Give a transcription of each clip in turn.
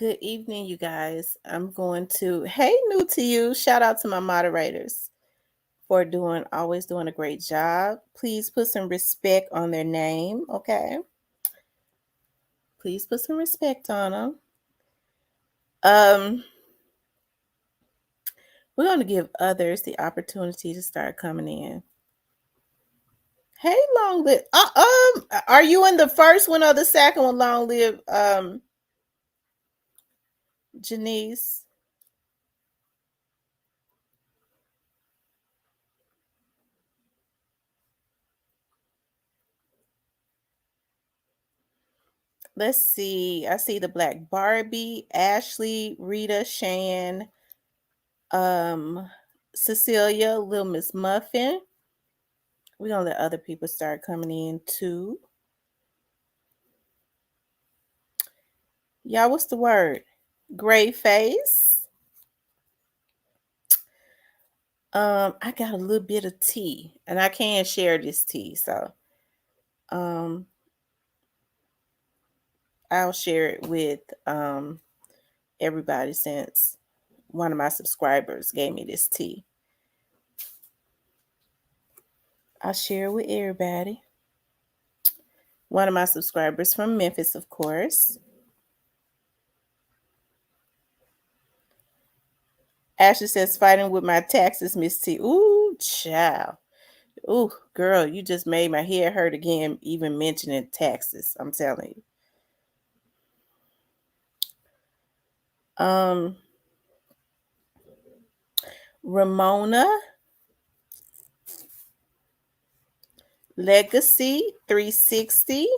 Good evening, you guys. I'm going to, hey, new to you. Shout out to my moderators for always doing a great job. Please put some respect on their name, okay? Please put some respect on them. We're going to give others the opportunity to start coming in. Hey, long live. Are you in the first one or the second one? Long live, Janice. Let's see. I see the Black Barbie, Ashley, Rita, Shan, Cecilia, Little Miss Muffin. We're gonna let other people start coming in too. Y'all, what's the word? Gray face. I got a little bit of tea, and I can share this tea, so I'll share it with everybody since one of my subscribers gave me this tea. I'll share it with everybody. One of my subscribers from Memphis, of course. Ashley says, fighting with my taxes, Miss T. Ooh, child. Ooh, girl, you just made my head hurt again, even mentioning taxes. I'm telling you. Ramona, Legacy 360.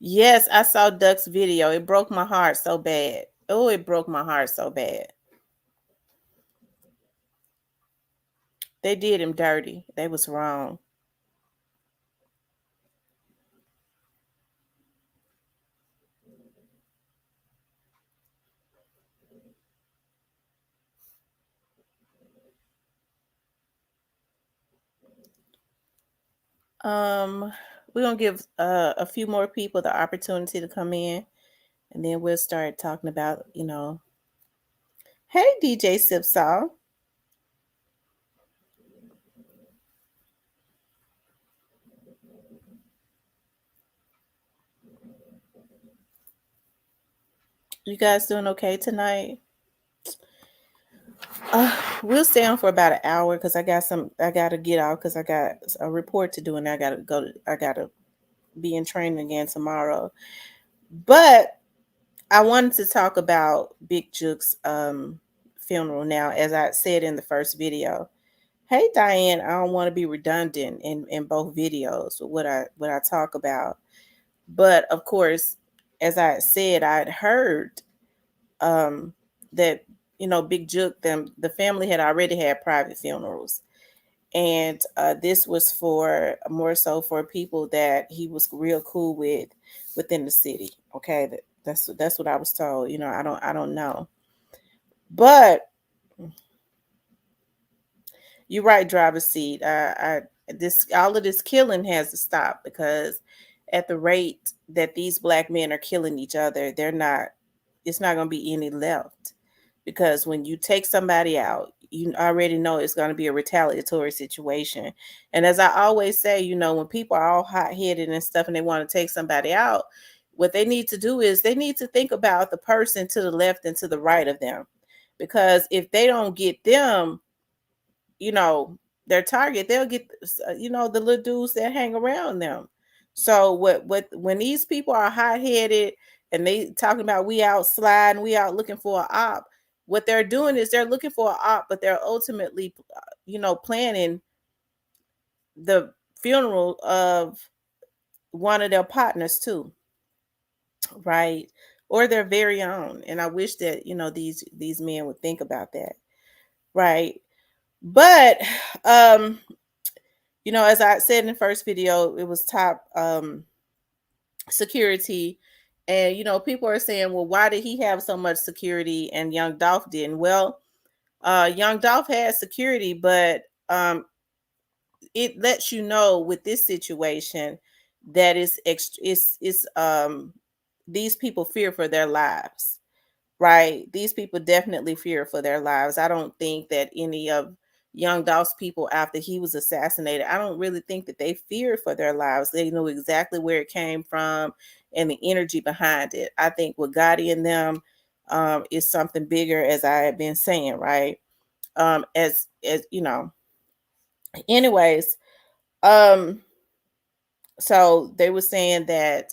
Yes, I saw Duck's video. It broke my heart so bad. Oh, it broke my heart so bad. They did him dirty. They was wrong. We're gonna give a few more people the opportunity to come in, and then we'll start talking about, Hey, DJ Sipsaw. You guys doing okay tonight? We'll stay on for about an hour because I gotta get out because I got a report to do and I gotta be in training again tomorrow. But I wanted to talk about Big Juke's funeral now, as I said in the first video. Hey Diane, I don't want to be redundant in both videos with what I talk about. But of course, as I said, I'd heard that Big Juke, the family had already had private funerals, and this was for more so for people that he was real cool with within the city. Okay, that's what I was told. I don't know, but you're right, driver's seat. This all of this killing has to stop because at the rate that these black men are killing each other, it's not going to be any left. Because when you take somebody out, you already know it's going to be a retaliatory situation. And as I always say, when people are all hot-headed and stuff and they want to take somebody out, what they need to do is they need to think about the person to the left and to the right of them. Because if they don't get them, their target, they'll get the little dudes that hang around them. So what when these people are hot-headed and they talking about we out sliding, we out looking for an op, what they're doing is they're looking for an op, but they're ultimately planning the funeral of one of their partners too, right? Or their very own. And I wish that these men would think about that, right? But as I said in the first video, it was top security. And people are saying, well, why did he have so much security and Young Dolph didn't? Well, Young Dolph has security, but it lets you know with this situation that these people fear for their lives, right? These people definitely fear for their lives. I don't think that any of Young Dolph's people after he was assassinated, I don't really think that they feared for their lives. They knew exactly where it came from and the energy behind it. I think what got in them is something bigger, as I have been saying, right? As you know, anyways, um so they were saying that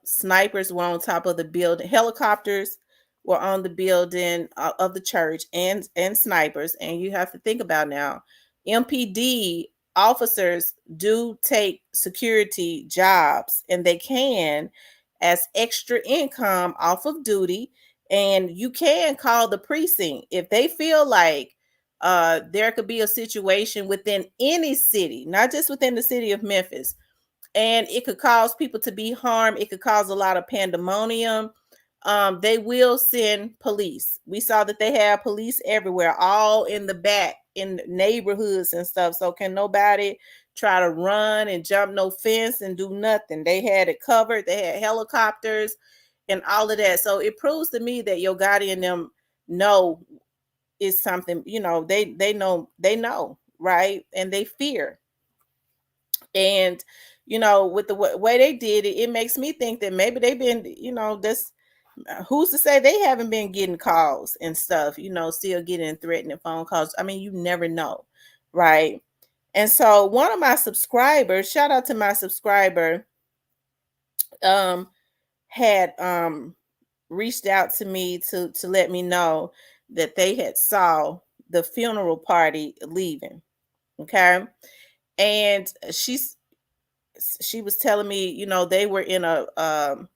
snipers were on top of the building, helicopters were on the building of the church, and snipers. And you have to think about now, MPD officers do take security jobs, and they can as extra income off of duty. And you can call the precinct if they feel like there could be a situation within any city, not just within the city of Memphis, and it could cause people to be harmed. It could cause a lot of pandemonium. They will send police. We saw that they have police everywhere, all in the back in neighborhoods and stuff. So can nobody try to run and jump no fence and do nothing? They had it covered. They had helicopters and all of that. So it proves to me that Yo Gotti and them know is something. They know, right, and they fear. And with the way they did it, it makes me think that maybe they've been, this who's to say they haven't been getting calls and stuff, still getting threatening phone calls. I mean, you never know, right? And so one of my subscribers, shout out to my subscriber, um had reached out to me to let me know that they had saw the funeral party leaving. Okay. And she was telling me, they were in a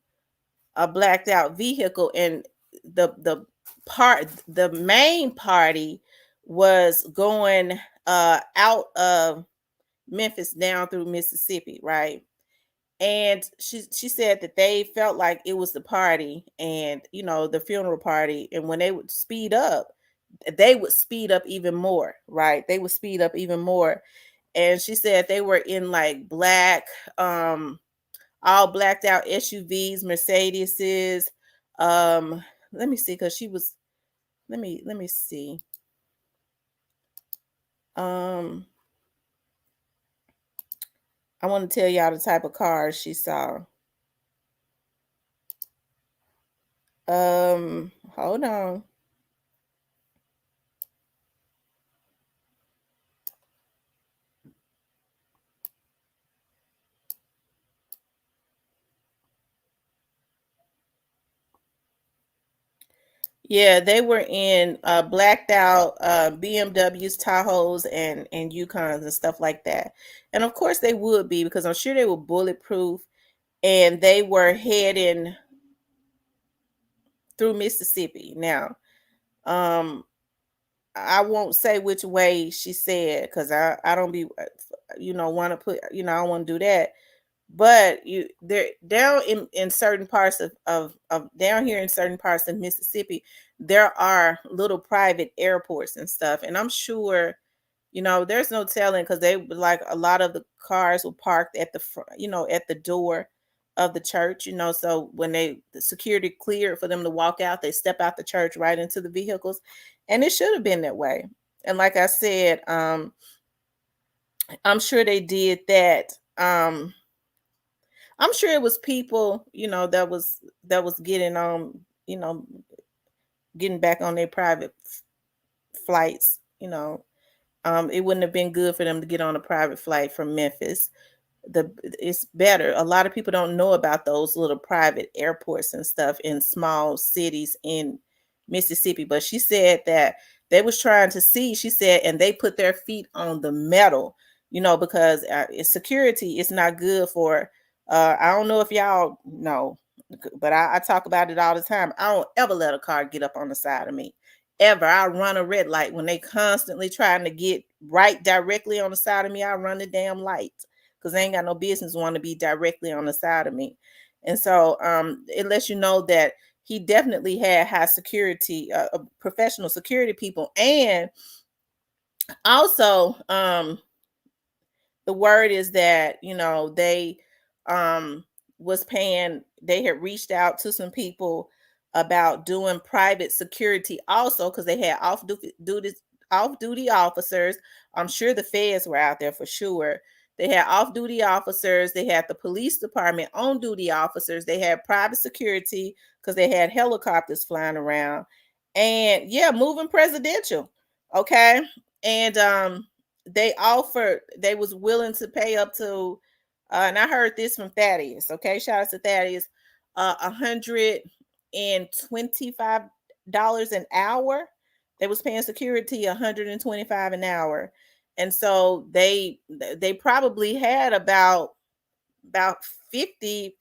blacked out vehicle, and the main party was going out of Memphis down through Mississippi, right? And she said that they felt like it was the party, and the funeral party, and when they would speed up, they would speed up even more, right? They would speed up even more. And she said they were in like black, all blacked out SUVs, Mercedeses. Let me see, because she was. Let me see. Um, I want to tell y'all the type of cars she saw. Hold on. Yeah, they were in blacked out BMWs, Tahoes, and Yukons and stuff like that. And of course they would be, because I'm sure they were bulletproof, and they were heading through Mississippi. Now, um, I won't say which way she said, because I don't be want to put, I don't want to do that. But they're down in certain parts of down here in certain parts of Mississippi, there are little private airports and stuff. And I'm sure, there's no telling, because they like a lot of the cars were parked at the front, at the door of the church, so when the security cleared for them to walk out, they step out the church right into the vehicles. And it should have been that way. And like I said, I'm sure they did that. I'm sure it was people, that was getting you know, getting back on their private flights. It wouldn't have been good for them to get on a private flight from Memphis. It's better. A lot of people don't know about those little private airports and stuff in small cities in Mississippi. But she said that they was trying to see, she said, and they put their feet on the metal, because security is not good for, I don't know if y'all know, but I talk about it all the time. I don't ever let a car get up on the side of me. Ever. I run a red light when they constantly trying to get right directly on the side of me. I run the damn light, because they ain't got no business want to be directly on the side of me. And so it lets you know that he definitely had high security, professional security people. And also, the word is that, they um was paying, they had reached out to some people about doing private security also, because they had off duty officers. I'm sure the feds were out there for sure. They had off-duty officers, they had the police department on duty officers, they had private security because they had helicopters flying around. And yeah, moving presidential. Okay. And they was willing to pay up to, and I heard this from Thaddeus. Okay, shout out to Thaddeus. $125 an hour. They was paying security 125 an hour. And so they probably had about 50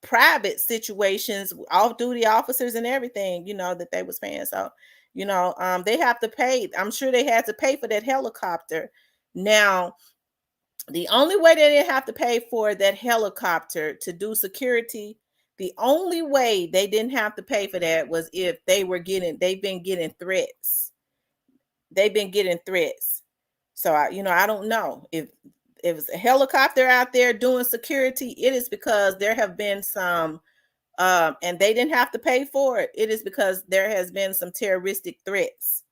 private situations, off duty officers and everything, that they was paying. So, they have to pay. I'm sure they had to pay for that helicopter. Now, the only way they didn't have to pay for that helicopter to do security, the only way they didn't have to pay for that was if they've been getting threats. They've been getting threats. So I don't know if it's a helicopter out there doing security. It is because there have been some, and they didn't have to pay for it. It is because there has been some terroristic threats.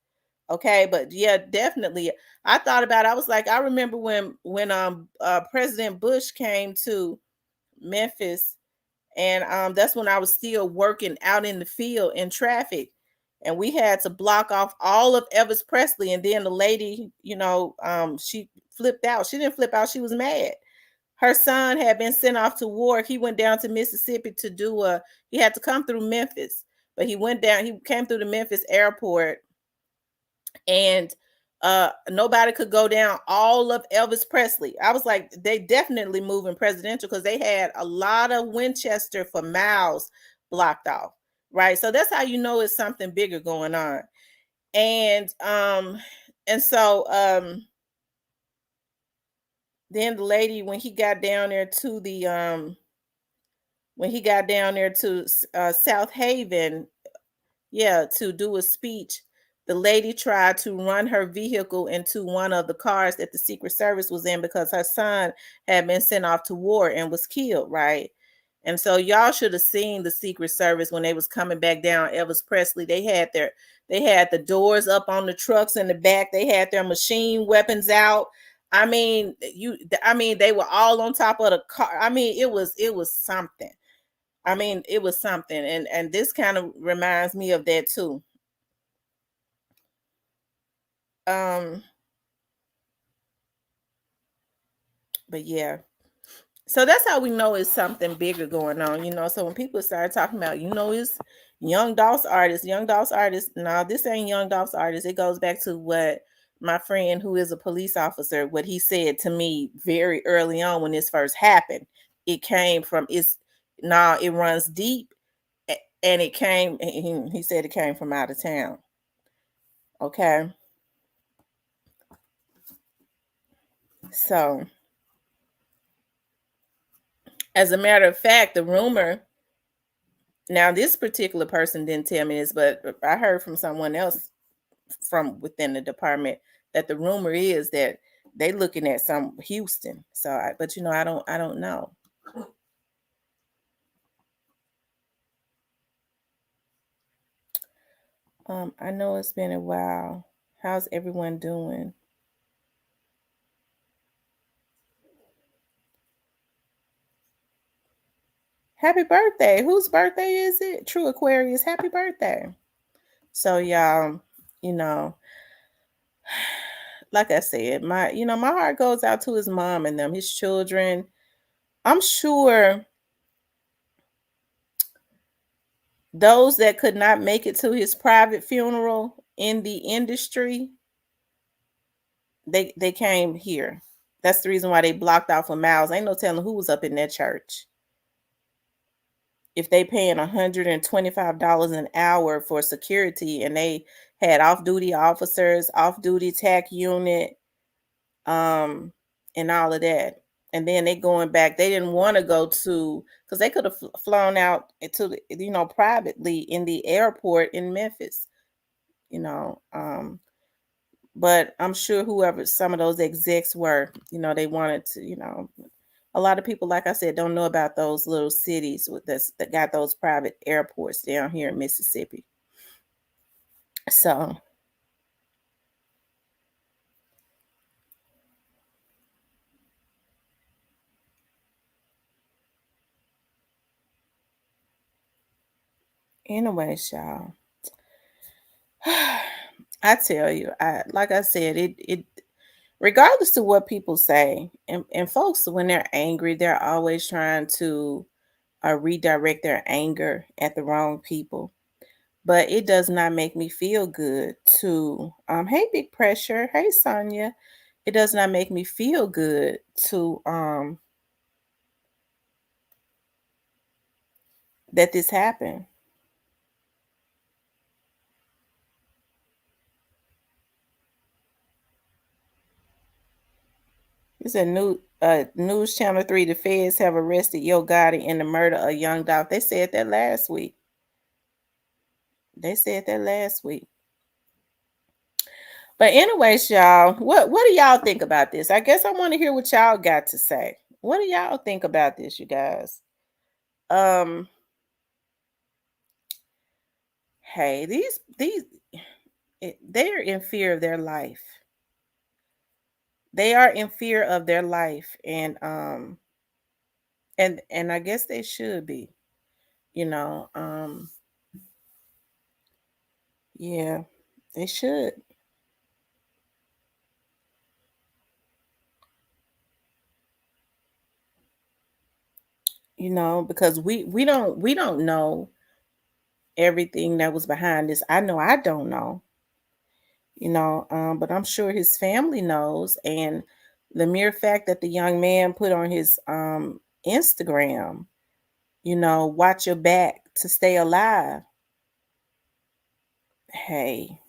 Okay, but yeah, definitely. I thought about it. I was like, I remember when President Bush came to Memphis, and that's when I was still working out in the field in traffic, and we had to block off all of Elvis Presley. And then the lady, she flipped out. She didn't flip out. She was mad. Her son had been sent off to war. He went down to Mississippi to he had to come through Memphis, but he came through the Memphis airport, and nobody could go down all of Elvis Presley. I was like, they definitely moving presidential, because they had a lot of Winchester for miles blocked off, right? So that's how you know it's something bigger going on. And so then the lady, when he got down there to South Haven, yeah, to do a speech, the lady tried to run her vehicle into one of the cars that the Secret Service was in, because her son had been sent off to war and was killed, right? And so y'all should have seen the Secret Service when they was coming back down Elvis Presley. They had the doors up on the trucks in the back. They had their machine weapons out. They were all on top of the car. It was something. It was something. And this kind of reminds me of that too. But yeah. So that's how we know it's something bigger going on. So when people start talking about, it's Young Dolph's artist. No, this ain't Young Dolph's artist. It goes back to what my friend, who is a police officer, what he said to me very early on when this first happened. It came from it runs deep, and it came. He said it came from out of town. Okay. So, as a matter of fact, the rumor, now this particular person didn't tell me this, but I heard from someone else from within the department that the rumor is that they looking at some Houston. So, but I don't know. I know it's been a while. How's everyone doing? Happy birthday. Whose birthday is it? True Aquarius. Happy birthday. So y'all, you know, like I said, my heart goes out to his mom and them, his children. I'm sure those that could not make it to his private funeral in the industry, they came here. That's the reason why they blocked out for miles. Ain't no telling who was up in that church. If they paying $125 an hour for security, and they had off-duty officers, off-duty TAC unit, and all of that. and then they going back. They didn't want to go to because they could have flown out to the, privately in the airport in Memphis. You know, but I'm sure whoever some of those execs were, they wanted to, a lot of people, like I said, don't know about those little cities with this that got those private airports down here in Mississippi. So anyway, y'all, I tell you, I like I said, it regardless of what people say, and folks when they're angry, they're always trying to redirect their anger at the wrong people. But it does not make me feel good to hey big pressure, hey Sonia. It does not make me feel good to that this happened. It's a new news channel 3. The feds have arrested Yo Gotti in the murder of Young Dolph. They said that last week. They said that last week. But anyways, y'all, what do y'all think about this? I guess I want to hear what y'all got to say. What do y'all think about this, you guys? Um, hey, they're in fear of their life. They are in fear of their life, and I guess they should be. You know, yeah, they should. Because we don't know everything that was behind this. I know I don't know. But I'm sure his family knows, and the mere fact that the young man put on his Instagram, watch your back to stay alive. Hey,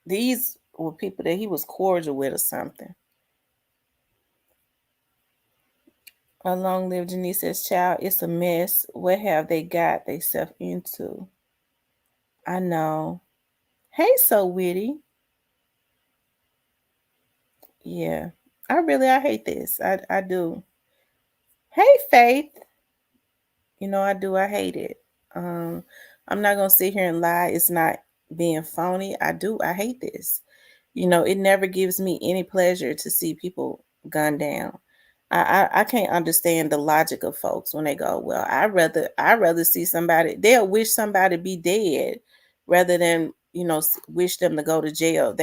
these were people that he was cordial with or something. A long live Janice says, child, it's a mess. What have they got themselves into? I know. Hey, so witty. Yeah. I hate this. I do. Hey, Faith. I do. I hate it. Um, I'm not gonna sit here and lie. It's not being phony. I do. I hate this. It never gives me any pleasure to see people gunned down. I can't understand the logic of folks when they go, well, I rather see somebody. They'll wish somebody be dead rather than wish them to go to jail.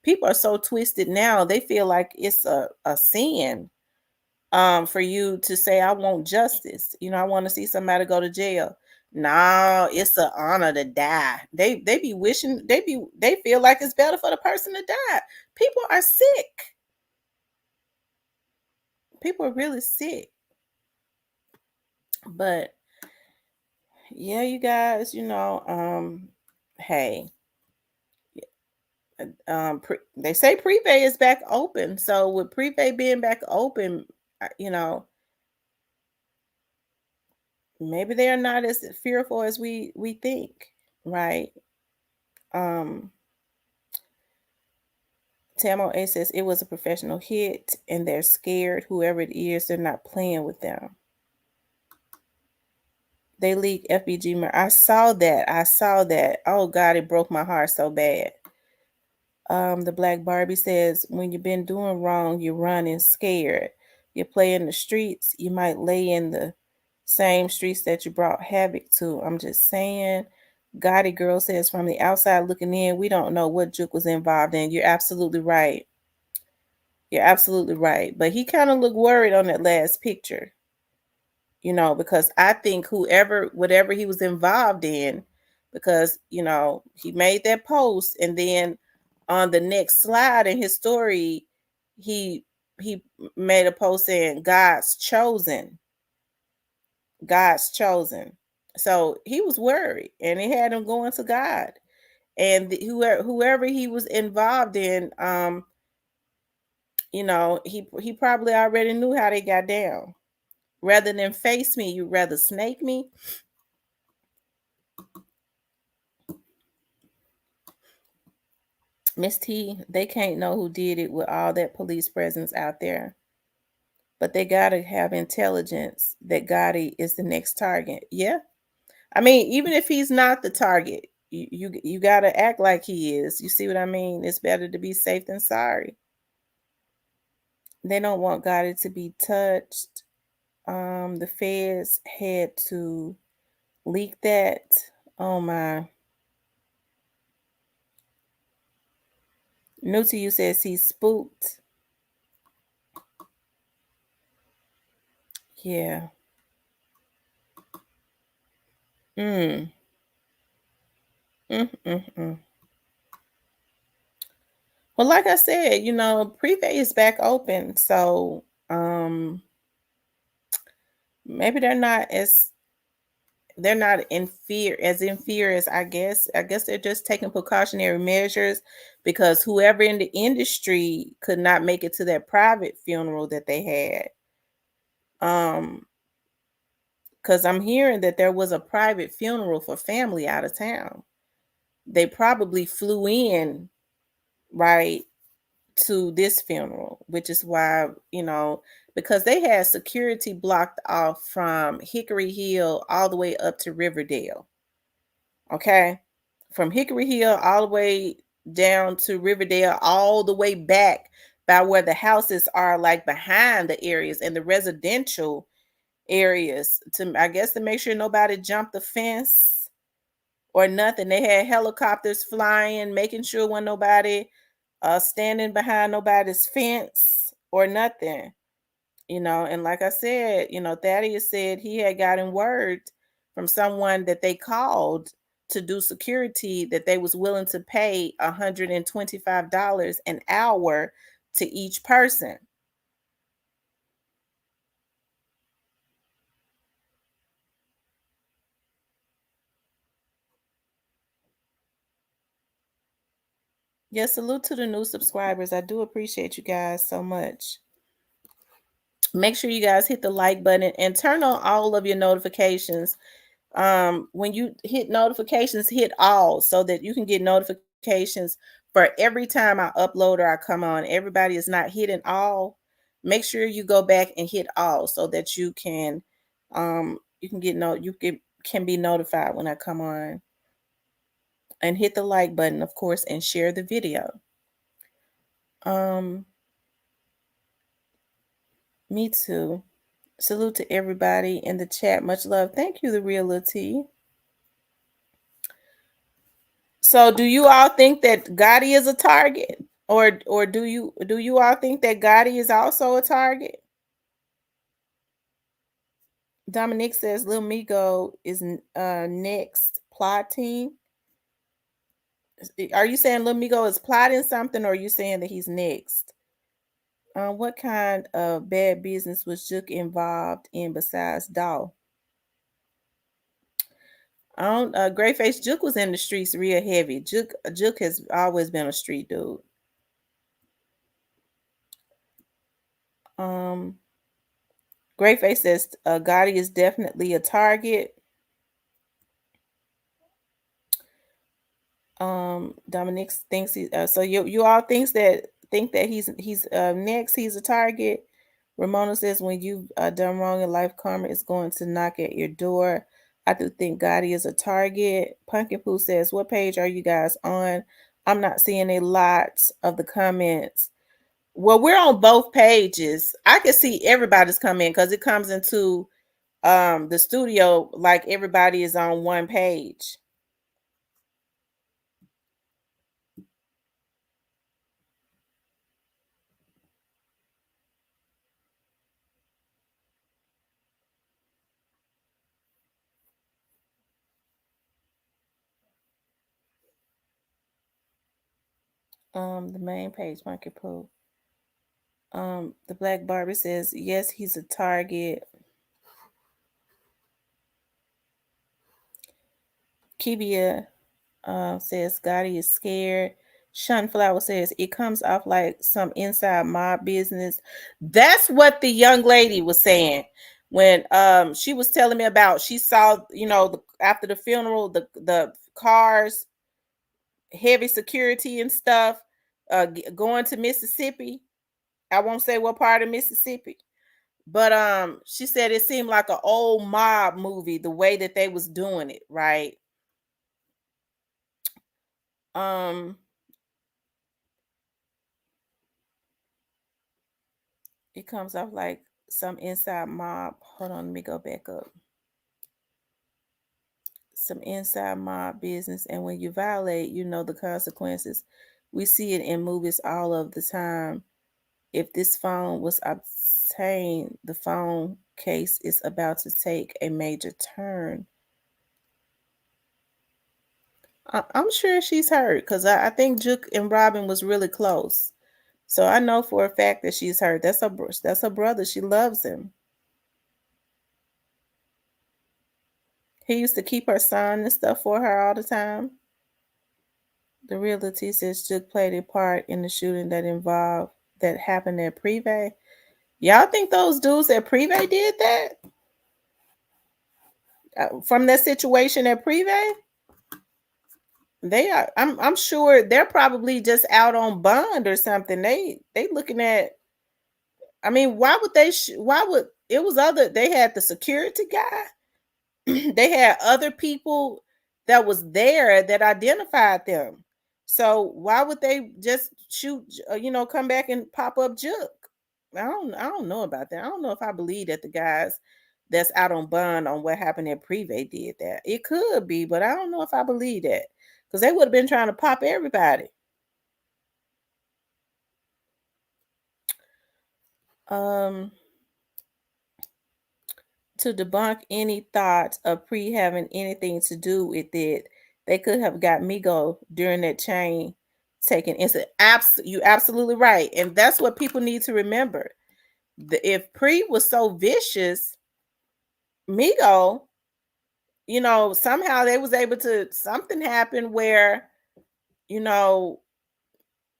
People are so twisted now. They feel like it's a sin for you to say I want justice. I want to see somebody go to jail. No, it's an honor to die. They be wishing they feel like it's better for the person to die. People are sick. People are really sick. But yeah, you guys, hey, they say prepay is back open. So with prepay being back open, you know, maybe they are not as fearful as we think, right? Um Tamo A says it was a professional hit and they're scared. Whoever it is, they're not playing with them. They leaked FBG. I saw that. I saw that. Oh God, it broke my heart so bad. The Black Barbie says, when you've been doing wrong, you're running scared. You play in the streets, you might lay in the same streets that you brought havoc to. I'm just saying. Gotti Girl says, from the outside looking in, we don't know what Juke was involved in. You're absolutely right. You're absolutely right. But he kind of looked worried on that last picture, because I think whatever he was involved in, because, he made that post and then on the next slide in his story, he he made a post saying God's chosen. God's chosen. So he was worried and it had him going to God. And whoever he was involved in, he probably already knew how they got down. Rather than face me, you'd rather snake me. Miss T, they can't know who did it with all that police presence out there. But they gotta have intelligence that Gotti is the next target. Yeah. I mean, even if he's not the target, you gotta act like he is. You see what I mean? It's better to be safe than sorry. They don't want Gotti to be touched. The feds had to leak that. Oh my. New to you says he's spooked. Yeah. Mm. Mm. Well, like I said, Prevay is back open, so maybe they're not in fear as I guess. I guess they're just taking precautionary measures because whoever in the industry could not make it to that private funeral that they had. Because I'm hearing that there was a private funeral for family out of town. They probably flew in right to this funeral, which is why, because they had security blocked off from Hickory Hill all the way up to Riverdale. Okay. From Hickory Hill all the way down to Riverdale, all the way back by where the houses are, like behind the areas and the residential areas, to I guess to make sure nobody jumped the fence or nothing. They had helicopters flying, making sure when nobody standing behind nobody's fence or nothing. And like I said, Thaddeus said he had gotten word from someone that they called to do security that they was willing to pay $125 an hour to each person. Yes, salute to the new subscribers. I do appreciate you guys so much. Make sure you guys hit the like button and turn on all of your notifications. When you hit notifications, hit all so that you can get notifications for every time I upload or I come on. Everybody is not hitting all. Make sure you go back and hit all so that you can can be notified when I come on. And hit the like button, of course, and share the video. Um, Me too. Salute to everybody in the chat. Much love. Thank you, the real T. So, do you all think that Gotti is a target, or do you all think that Gotti is also a target? Dominique says Lil Migo is next plotting. Are you saying Lil Migo is plotting something, or are you saying that he's next? What kind of bad business was Juke involved in besides Doll? I don't. Grayface Juke was in the streets real heavy. Juke has always been a street dude. Um, Grayface says Gotti is definitely a target. Dominic thinks he. So you all think that he's next. He's a target. Ramona says when you've done wrong in life, karma is going to knock at your door. I do think Gotti is a target. Pumpkin Poo says, what page are you guys on? I'm not seeing a lot of the comments. Well, we're on both pages. I can see everybody's comment because it comes into the studio like everybody is on one page. The main page, Monkey Pooh. The Black Barbie says, yes, he's a target. Kibia says Gotti is scared. Sunflower says it comes off like some inside mob business. That's what the young lady was saying when she was telling me about she saw, after the funeral, the cars, heavy security and stuff, going to Mississippi. I won't say what part of Mississippi. But she said it seemed like an old mob movie, the way that they was doing it, right? Um it comes off like some inside mob. Hold on, let me go back up. Some inside mob business, and when you violate, you know the consequences. We see it in movies all of the time. If this phone was obtained, the phone case is about to take a major turn. I'm sure she's hurt because I think Juke and Robin was really close. So I know for a fact that she's hurt. That's her brother. She loves him. He used to keep her son and stuff for her all the time. The realty says Juke played a part in the shooting that happened at Privé. Y'all think those dudes at Privé did that? From that situation at Privé? They are. I'm sure they're probably just out on bond or something. They looking at. I mean, why would they? Why would it was other? They had the security guy. They had other people that was there that identified them. So why would they just shoot? Come back and pop up Juke? I don't know about that. I don't know if I believe that the guys that's out on bond on what happened at Privé did that. It could be, but I don't know if I believe that because they would have been trying to pop everybody. Um, to debunk any thoughts of Pre having anything to do with it, they could have got Migo during that chain taking incident. You absolutely right, and that's what people need to remember. If Pre was so vicious, Migo, somehow they was able to something happened where you know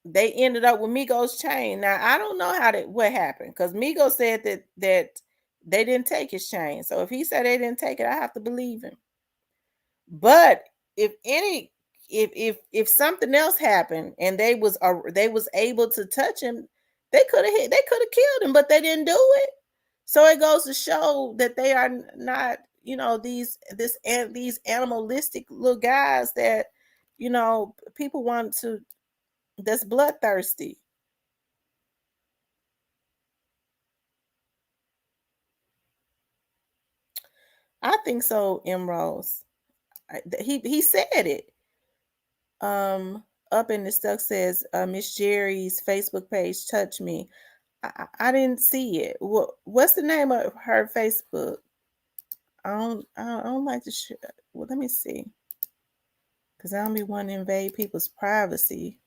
they ended up with Migo's chain. Now I don't know what happened because Migo said that they didn't take his chain. So if he said they didn't take it, I have to believe him. But if any if something else happened and they was able to touch him, they could have killed him, but they didn't do it. So it goes to show that they are not, these animalistic little guys that, people want to that's bloodthirsty. I think so, Emeralds. He said it. Up in the stuff says Miss Jerry's Facebook page touched me. I didn't see it. What's the name of her Facebook? I don't like to share. Well, let me see, because I don't be wanting to invade people's privacy.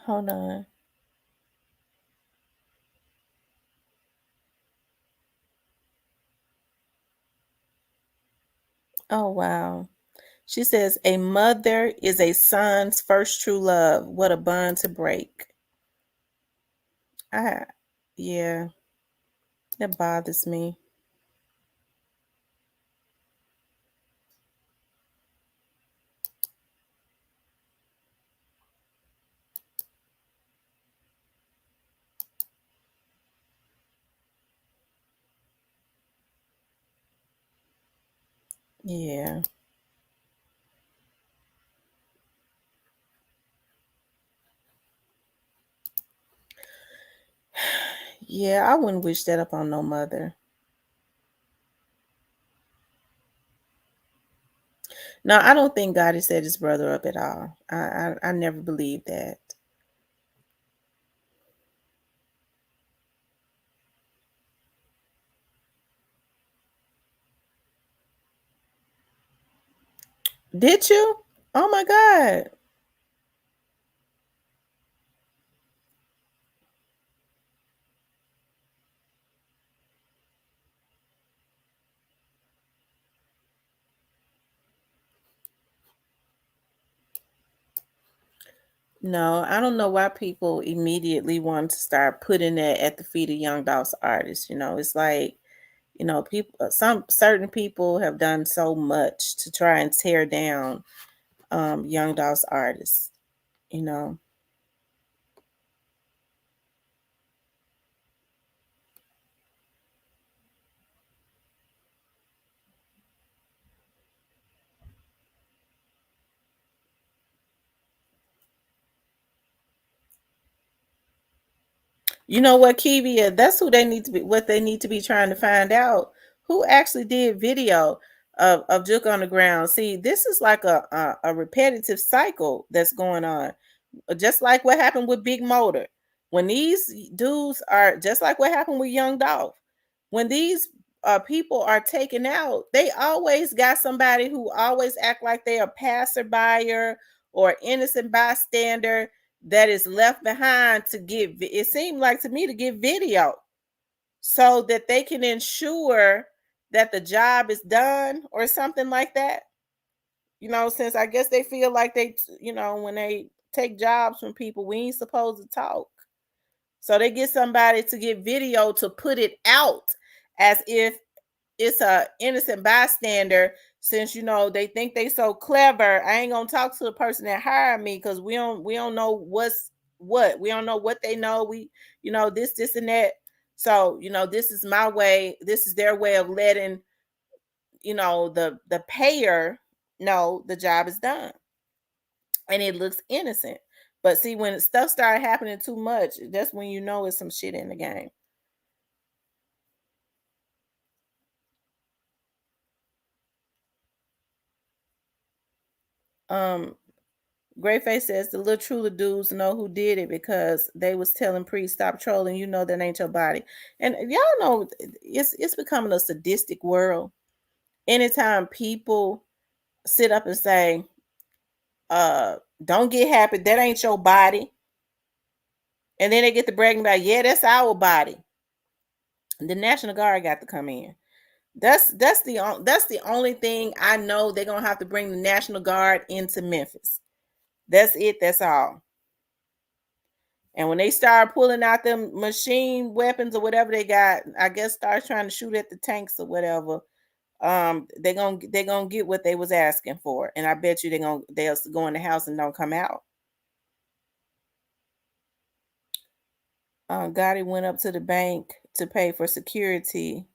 Hold on. Oh wow. She says a mother is a son's first true love. What a bond to break. I Yeah, that bothers me. Yeah. Yeah, I wouldn't wish that upon no mother. No, I don't think God has set his brother up at all. I never believed that. Did you? Oh my God. No, I don't know why people immediately want to start putting that at the feet of Young Dolph's artists. It's like, people, some certain people have done so much to try and tear down Young Dolph's artists. You know, you know what, Kivia? That's who they need to be. What they need to be trying to find out who actually did video of Juke on the ground. See, this is like a repetitive cycle that's going on. Just like what happened with Big Motor. When these dudes are just like what happened with Young Dolph. When these people are taken out, they always got somebody who always act like they're a passerby or innocent bystander that is left behind to get. It seemed like to me to get video so that they can ensure that the job is done or something like that. Since I guess they feel like when they take jobs from people, we ain't supposed to talk. So they get somebody to get video to put it out as if it's a innocent bystander. Since they think they so clever, I ain't gonna talk to the person that hired me because we don't know what's what. We don't know what they know. We this and that. So this is my way. This is their way of letting the payer know the job is done, and it looks innocent. But see, when stuff started happening too much, that's when it's some shit in the game. Um, Greyface says the little Trula dudes know who did it because they was telling Priest stop trolling. You know that ain't your body, and y'all know it's becoming a sadistic world. Anytime people sit up and say, "Don't get happy, that ain't your body," and then they get to bragging about, "Yeah, that's our body." The National Guard got to come in. That's the only thing I know. They're gonna have to bring the National Guard into Memphis. That's it. That's all. And when they start pulling out them machine weapons or whatever they got, I guess start trying to shoot at the tanks or whatever. They're gonna get what they was asking for, and I bet you they'll go in the house and don't come out. Gotti went up to the bank to pay for security.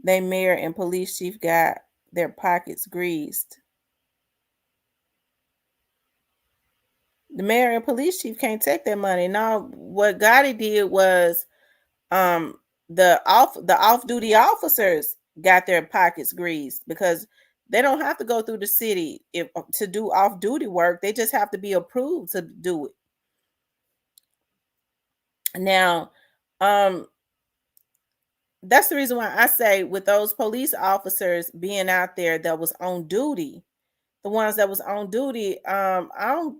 They mayor and police chief got their pockets greased. The mayor and police chief can't take that money. Now, what Gotti did was um the off-duty officers got their pockets greased because they don't have to go through the city if to do off-duty work. They just have to be approved to do it. Now, um that's the reason why I say with those police officers being out there that was on duty, the ones that was on duty, I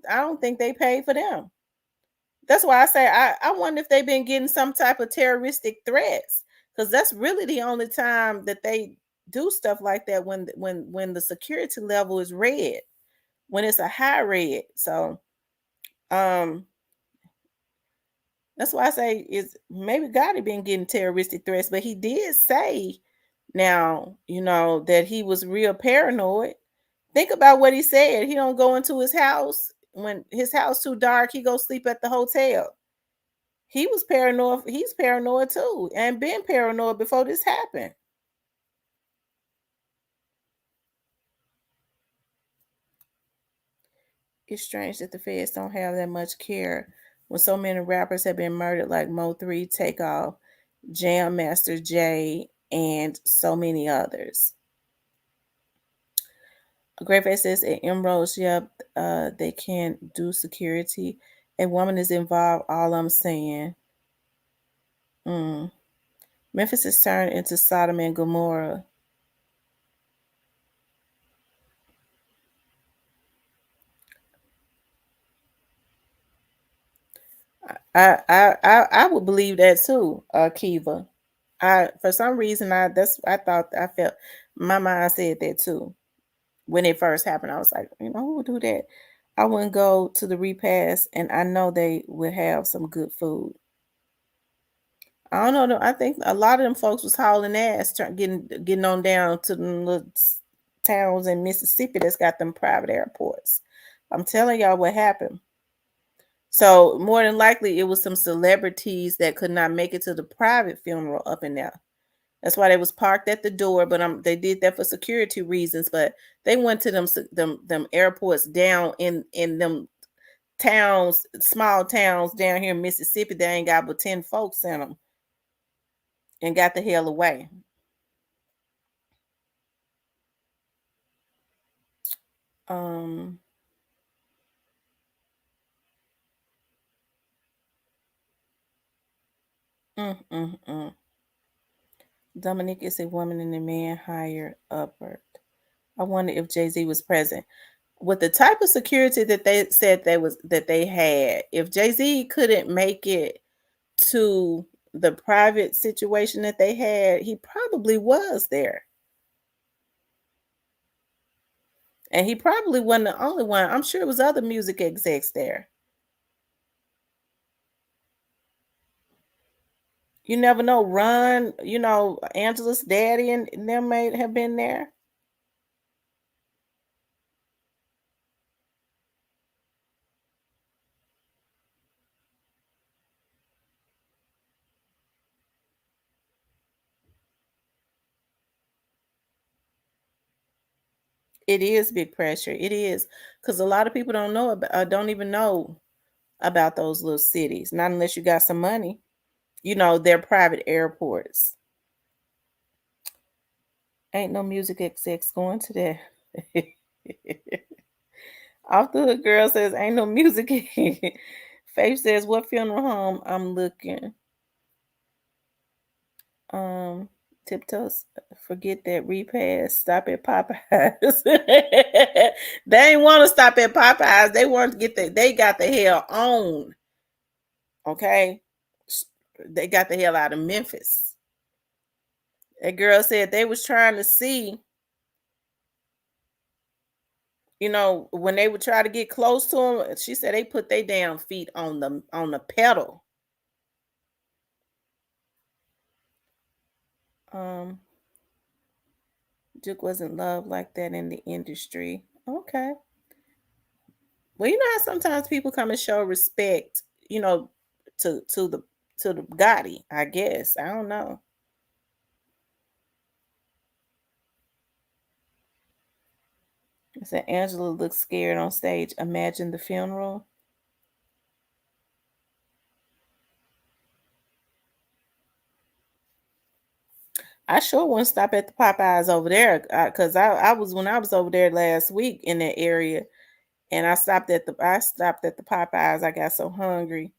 don't think they paid for them. That's why I say I wonder if they've been getting some type of terroristic threats, because that's really the only time that they do stuff like that, when the security level is red, when it's a high red. So um that's why I say is maybe Gotti been getting terroristic threats, but he did say now, that he was real paranoid. Think about what he said. He don't go into his house when his house too dark. He go sleep at the hotel. He was paranoid. He's paranoid too, and been paranoid before this happened. It's strange that the feds don't have that much care when so many rappers have been murdered, like Mo3, Takeoff, Jam Master Jay, and so many others. Greyface says at Emeralds, yep, they can't do security. A woman is involved. All I'm saying. Mm. Memphis is turned into Sodom and Gomorrah. I would believe that too, Kiva. I for some reason I thought I felt my mind said that too. When it first happened, I was like, who would do that? I wouldn't go to the repast and I know they would have some good food. I don't know. I think a lot of them folks was hauling ass, getting on down to them little towns in Mississippi that's got them private airports. I'm telling y'all what happened. So more than likely, it was some celebrities that could not make it to the private funeral up in there. That's why they was parked at the door. But they did that for security reasons. But they went to them airports down in them towns, small towns down here in Mississippi that ain't got but 10 folks in them, and got the hell away. Um, mm. Dominique is a woman and a man higher upward. I wonder if Jay-Z was present. With the type of security that they said that they had, if Jay-Z couldn't make it to the private situation that they had, he probably was there. And he probably wasn't the only one. I'm sure it was other music execs there. You never know. Ron, Angela's daddy and them may have been there. It is big pressure. It is because a lot of people don't even know about those little cities. Not unless you got some money. They're private airports. Ain't no music execs going to that. Off the hood girl says, ain't no music. Faith says, what funeral home I'm looking? Um, Tiptoes, forget that repass. Stop at Popeyes. They ain't want to stop at Popeyes. They want to they got the hell on. Okay. They got the hell out of Memphis. That girl said they was trying to see, when they would try to get close to him. She said they put their damn feet on the pedal. Um, Duke wasn't loved like that in the industry. Okay. Well, you know how sometimes people come and show respect, you know, to the Gotti, I guess. I don't know. I said Angela looks scared on stage. Imagine the funeral. I sure wouldn't stop at the Popeyes over there because I was when I was over there last week in that area, and I stopped at the Popeyes. I got so hungry.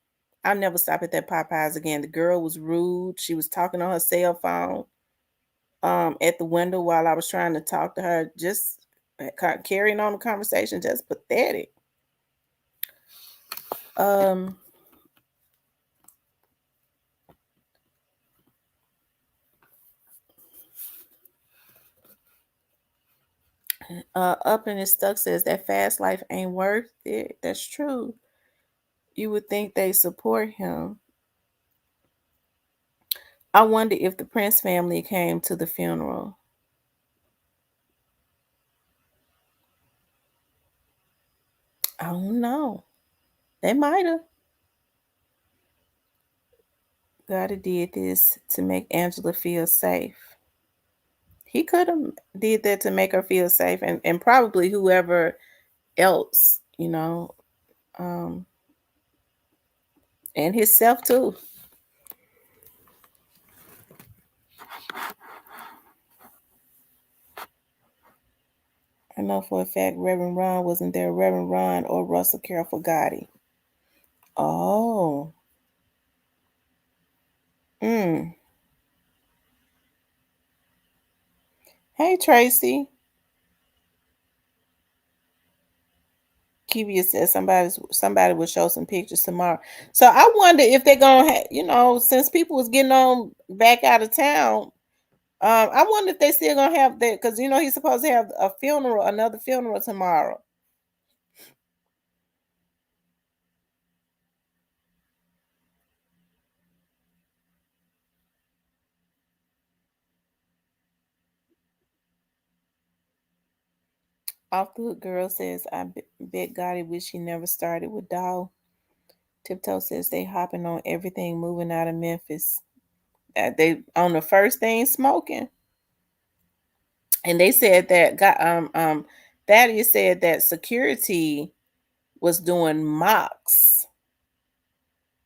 I'll never stop at that Popeyes again. The girl was rude. She was talking on her cell phone at the window while I was trying to talk to her. Just carrying on the conversation, just pathetic. Um, Up in his stuck says that fast life ain't worth it. That's true. You would think they support him. I wonder if the Prince family came to the funeral. I don't know. They might have. God did this to make Angela feel safe. He could have did that to make her feel safe, and probably whoever else, um, and himself too. I know for a fact Reverend Ron wasn't there. Reverend Ron or Russell Carroll Gotti. Oh. Mm. Hey Tracy. Kivia says somebody will show some pictures tomorrow. So I wonder if they're gonna since people was getting on back out of town, I wonder if they still gonna have that because he's supposed to have another funeral tomorrow. Off the Hook Girl says, bet Gotti wish he never started with Doll. Tiptoe says they hopping on everything moving out of Memphis. They on the first thing smoking. And they said that Thaddeus said that security was doing mocks.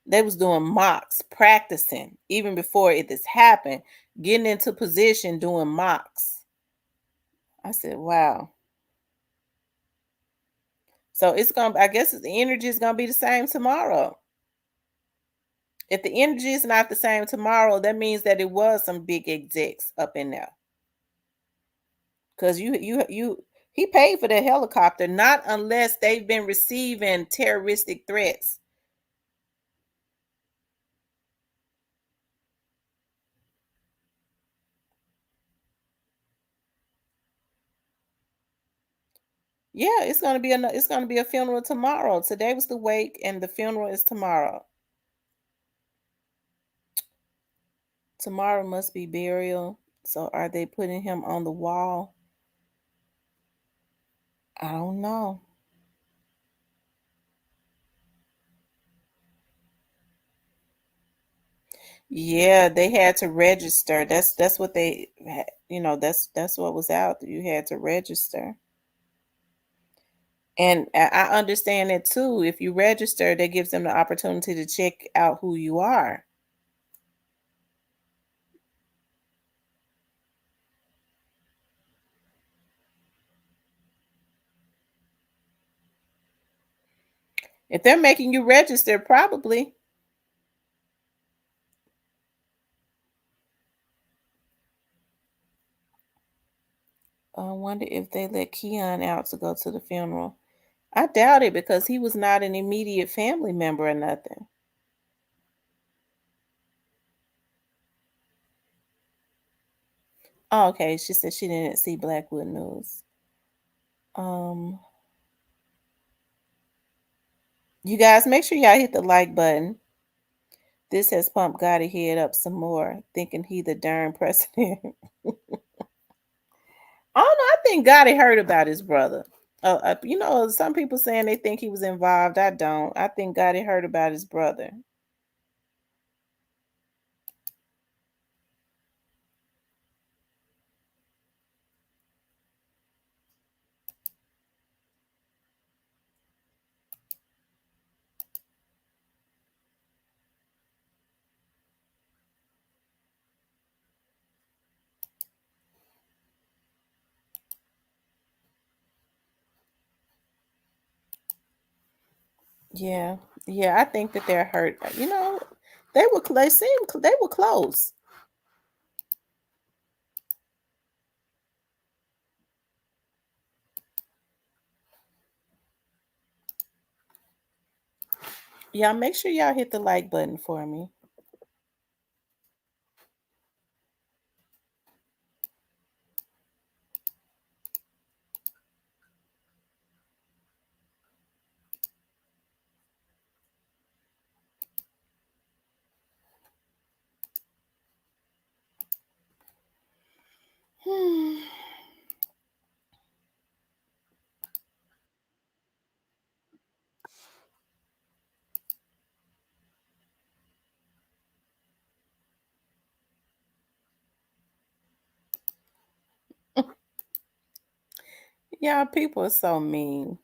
They was doing mocks, practicing even before this happened, getting into position, doing mocks. I said, wow. So I guess the energy is gonna be the same tomorrow. If the energy is not the same tomorrow, that means that it was some big execs up in there. Because he paid for the helicopter, not unless they've been receiving terroristic threats. Yeah, it's gonna be a funeral tomorrow. Today was the wake, and the funeral is tomorrow. Tomorrow must be burial. So are they putting him on the wall? I don't know. Yeah, they had to register. That's what that's what was out. You had to register. And I understand it too. If you register, that gives them the opportunity to check out who you are. If they're making you register, probably. I wonder if they let Keon out to go to the funeral. I doubt it because he was not an immediate family member or nothing. Oh, okay. She said she didn't see Blackwood News. Um, you guys make sure y'all hit the like button. This has pumped Gotti head up some more, thinking he the darn president. I don't know. I think Gotti heard about his brother. Some people saying they think he was involved. I don't. I think Gotti heard about his brother. Yeah, yeah. I think that they're hurt. They were. They seemed. They were close. Y'all make sure y'all hit the like button for me. Yeah, people are so mean.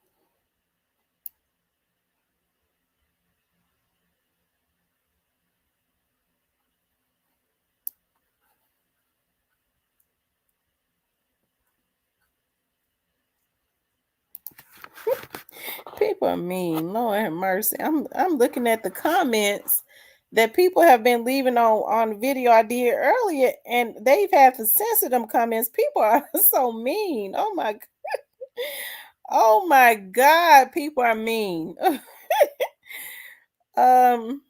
People are mean. Lord have mercy. I'm looking at the comments that people have been leaving on the video I did earlier, and they've had to censor them comments. People are so mean. Oh my. Oh my God, people are mean. um,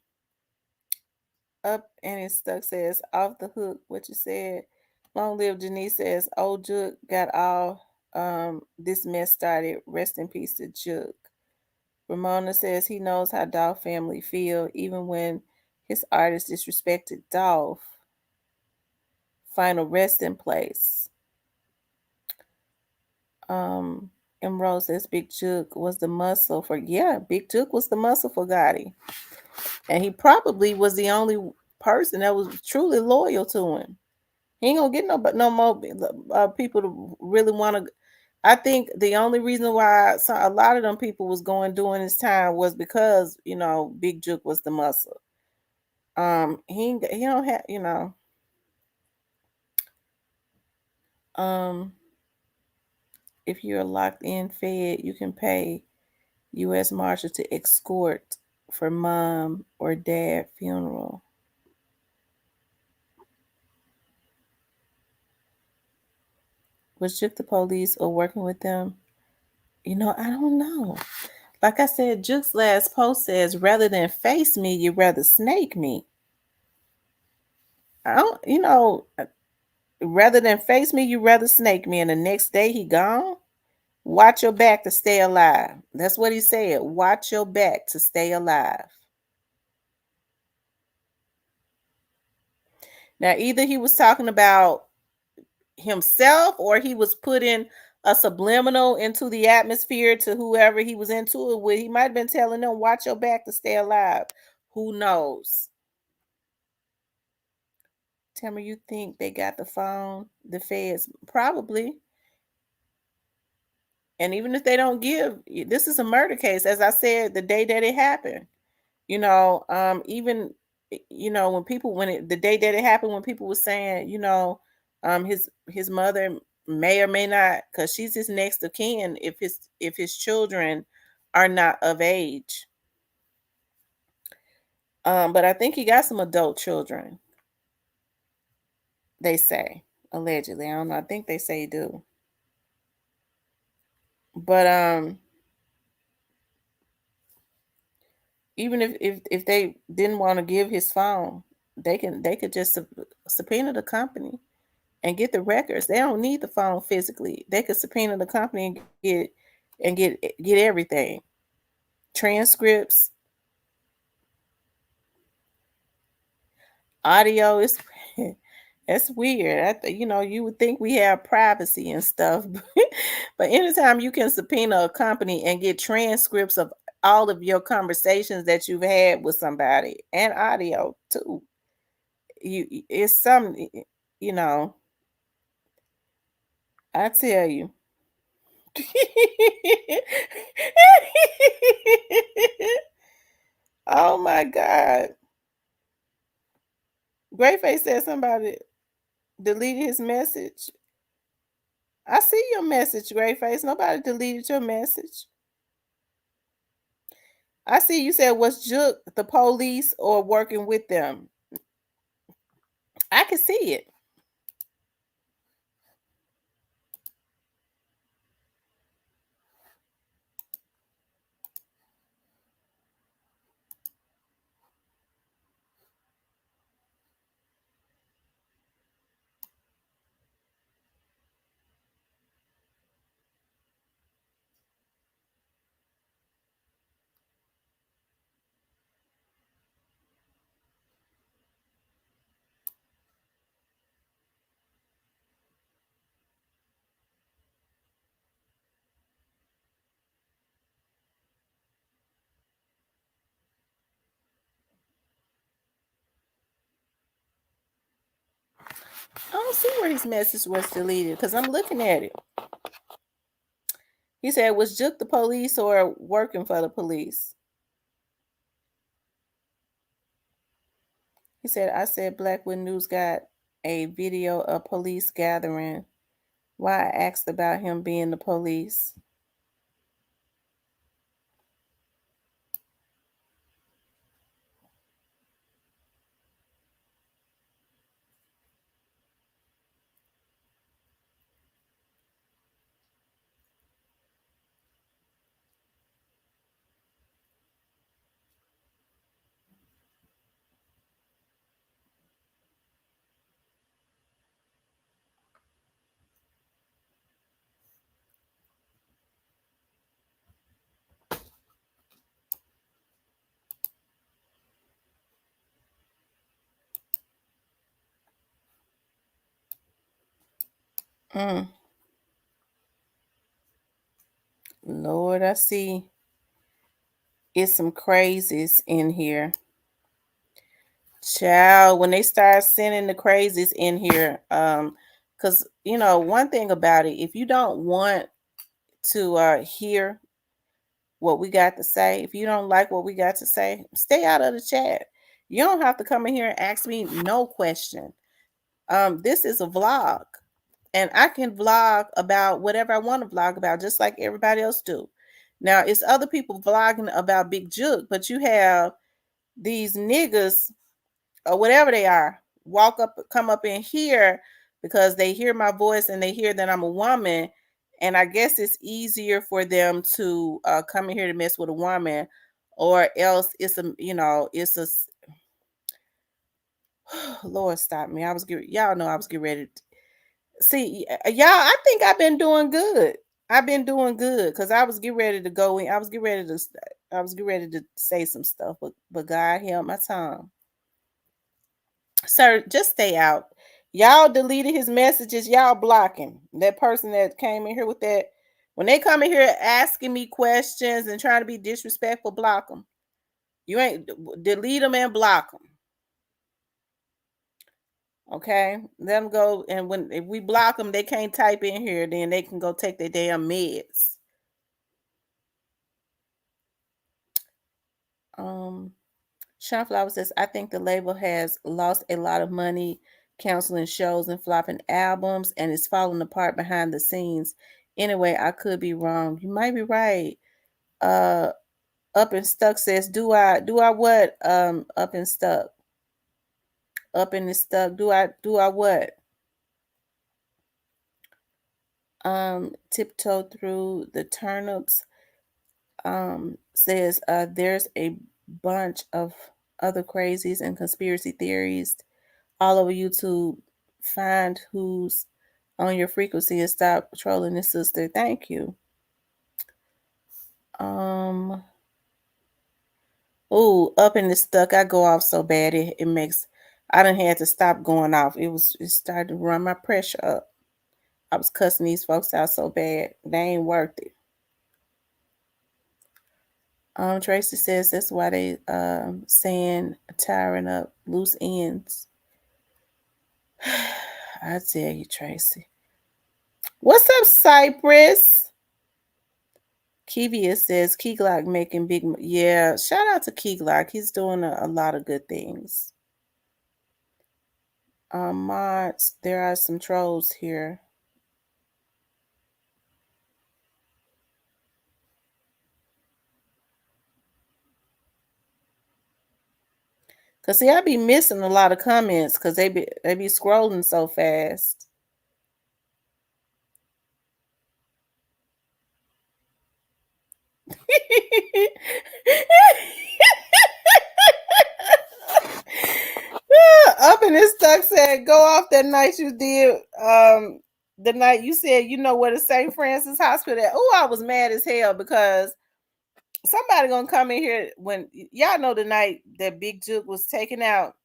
up and it stuck says off the hook. What you said. Long live Janice says old Jug got all this mess started. Rest in peace to Jug. Ramona says he knows how Dolph family feel, even when his artist disrespected Dolph. Final resting place. Um, Emerald says Big Jug was the muscle for Big Jug was the muscle for Gotti. And he probably was the only person that was truly loyal to him. He ain't gonna get no more people to really want to. I think the only reason why a lot of them people was going during this time was because Big Juke was the muscle. He don't have um if you're locked in Fed, you can pay U.S. Marshal to escort for mom or dad funeral. Was Juke the police or working with them? I don't know. Like I said, Juke's last post says, rather than face me, you'd rather snake me. I don't, rather than face me, you'd rather snake me. And the next day he gone. Watch your back to stay alive. That's what he said. Watch your back to stay alive. Now, either he was talking about himself or he was putting a subliminal into the atmosphere to whoever he was into it with. He might have been telling them, watch your back to stay alive. Who knows? Tell me, you think they got the phone, the feds? Probably. And even if they don't give, this is a murder case. As I said, the day that it happened, even, the day that it happened, when people were saying, his mother may or may not, because she's his next of kin, if his children are not of age. But I think he got some adult children. They say allegedly. I don't know. I think they say he do. But even if they didn't want to give his phone, they could just subpoena the company and get the records. They don't need the phone physically. They could subpoena the company and get everything. Transcripts, audio is that's weird. You would think we have privacy and stuff, but anytime you can subpoena a company and get transcripts of all of your conversations that you've had with somebody and audio too, it's some, you know, I tell you. Oh my God. Greyface said somebody deleted his message. I see your message, Greyface. Nobody deleted your message. I see you said, was Juke the police or working with them? I can see it. I don't see where his message was deleted because I'm looking at it. He said, was Juke the police or working for the police? He said, I said Blackwood News got a video of police gathering. Why I asked about him being the police. Mm. Lord, I see it's some crazies in here. Child, when they start sending the crazies in here, because one thing about it, if you don't want to hear what we got to say, if you don't like what we got to say, stay out of the chat. You don't have to come in here and ask me no question. This is a vlog, and I can vlog about whatever I want to vlog about, just like everybody else do. Now, it's other people vlogging about Big Juke, but you have these niggas or whatever they are come up in here because they hear my voice and they hear that I'm a woman, and I guess it's easier for them to come in here to mess with a woman, or else it's a Lord stop me. Y'all know I was getting ready to see y'all. I think I've been doing good. I've been doing good because I was getting ready to go in. I was getting ready to say some stuff, but God held my tongue. Sir, just stay out. Y'all deleted his messages. Y'all blocking that person that came in here with that. When they come in here asking me questions and trying to be disrespectful, block them. You ain't delete them and block them. Okay, let them go. And if we block them, they can't type in here. Then they can go take their damn meds. Sunflower says, I think the label has lost a lot of money canceling shows and flopping albums, and it's falling apart behind the scenes. Anyway, I could be wrong. You might be right. Up and Stuck says, do I what? Up and Stuck. Up and Stuck. Do I what? Tiptoe Through the Turnips says there's a bunch of other crazies and conspiracy theories all over YouTube. Find who's on your frequency and stop trolling this sister. Thank you. Up in the Stuck. I go off so bad it makes I done had to stop going off. It started to run my pressure up. I was cussing these folks out so bad. They ain't worth it. Tracy says that's why they saying tiring up loose ends. I tell you, Tracy. What's up, Cypress? Kivia says Key Glock making big. Yeah, shout out to Key Glock. He's doing a lot of good things. Mods, there are some trolls here. Cause see, I be missing a lot of comments because they be scrolling so fast. Up in this Stuck said, go off that night you did. The night you said, where the St. Francis Hospital at. Oh, I was mad as hell because somebody gonna come in here when y'all know the night that Big Juke was taken out.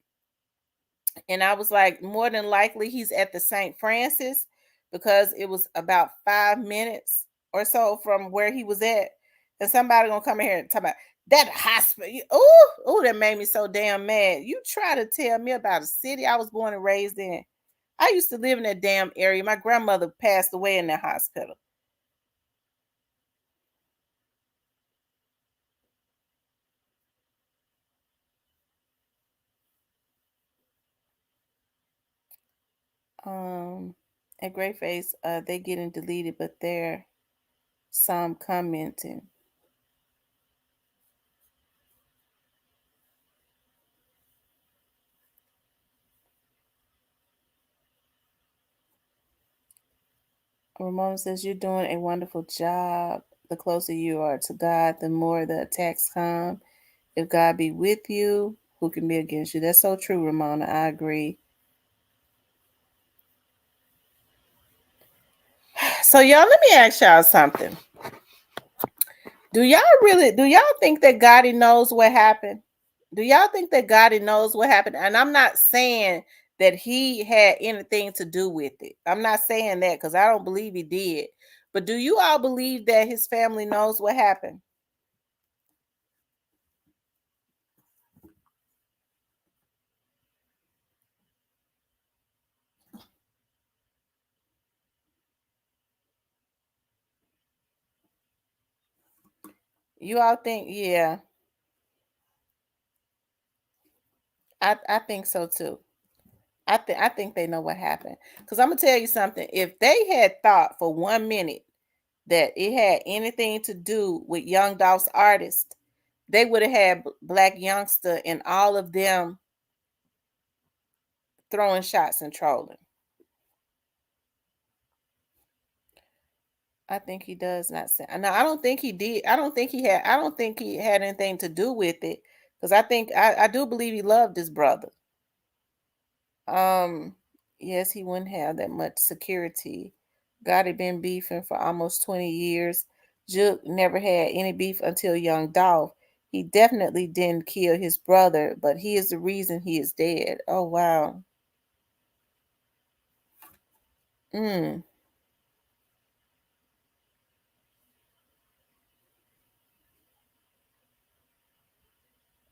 And I was like, more than likely he's at the St. Francis because it was about 5 minutes or so from where he was at. And somebody gonna come in here and talk about that hospital. Oh, that made me so damn mad. You try to tell me about a city I was born and raised in. I used to live in that damn area. My grandmother passed away in that hospital. At Great Face, they getting deleted, but there some commenting. Ramona says, you're doing a wonderful job. The closer you are to God, the more the attacks come. If God be with you, who can be against you? That's so true, Ramona. I agree. So, y'all, let me ask y'all something. Do y'all think that God knows what happened? Do y'all think that God knows what happened? And I'm not saying that he had anything to do with it. I'm not saying that because I don't believe he did. But do you all believe that his family knows what happened? You all think, yeah, I think so too. I think they know what happened. Because I'm gonna tell you something. If they had thought for 1 minute that it had anything to do with Young Dolph's artist, they would have had Black Youngster and all of them throwing shots and trolling. I think he does not say. No, I don't think he did. I don't think he had. I don't think he had anything to do with it. Because I do believe he loved his brother. Um, yes, he wouldn't have that much security. God had been beefing for almost 20 years. Juke never had any beef until Young Dolph. He definitely didn't kill his brother, but he is the reason he is dead. Oh wow. Mm,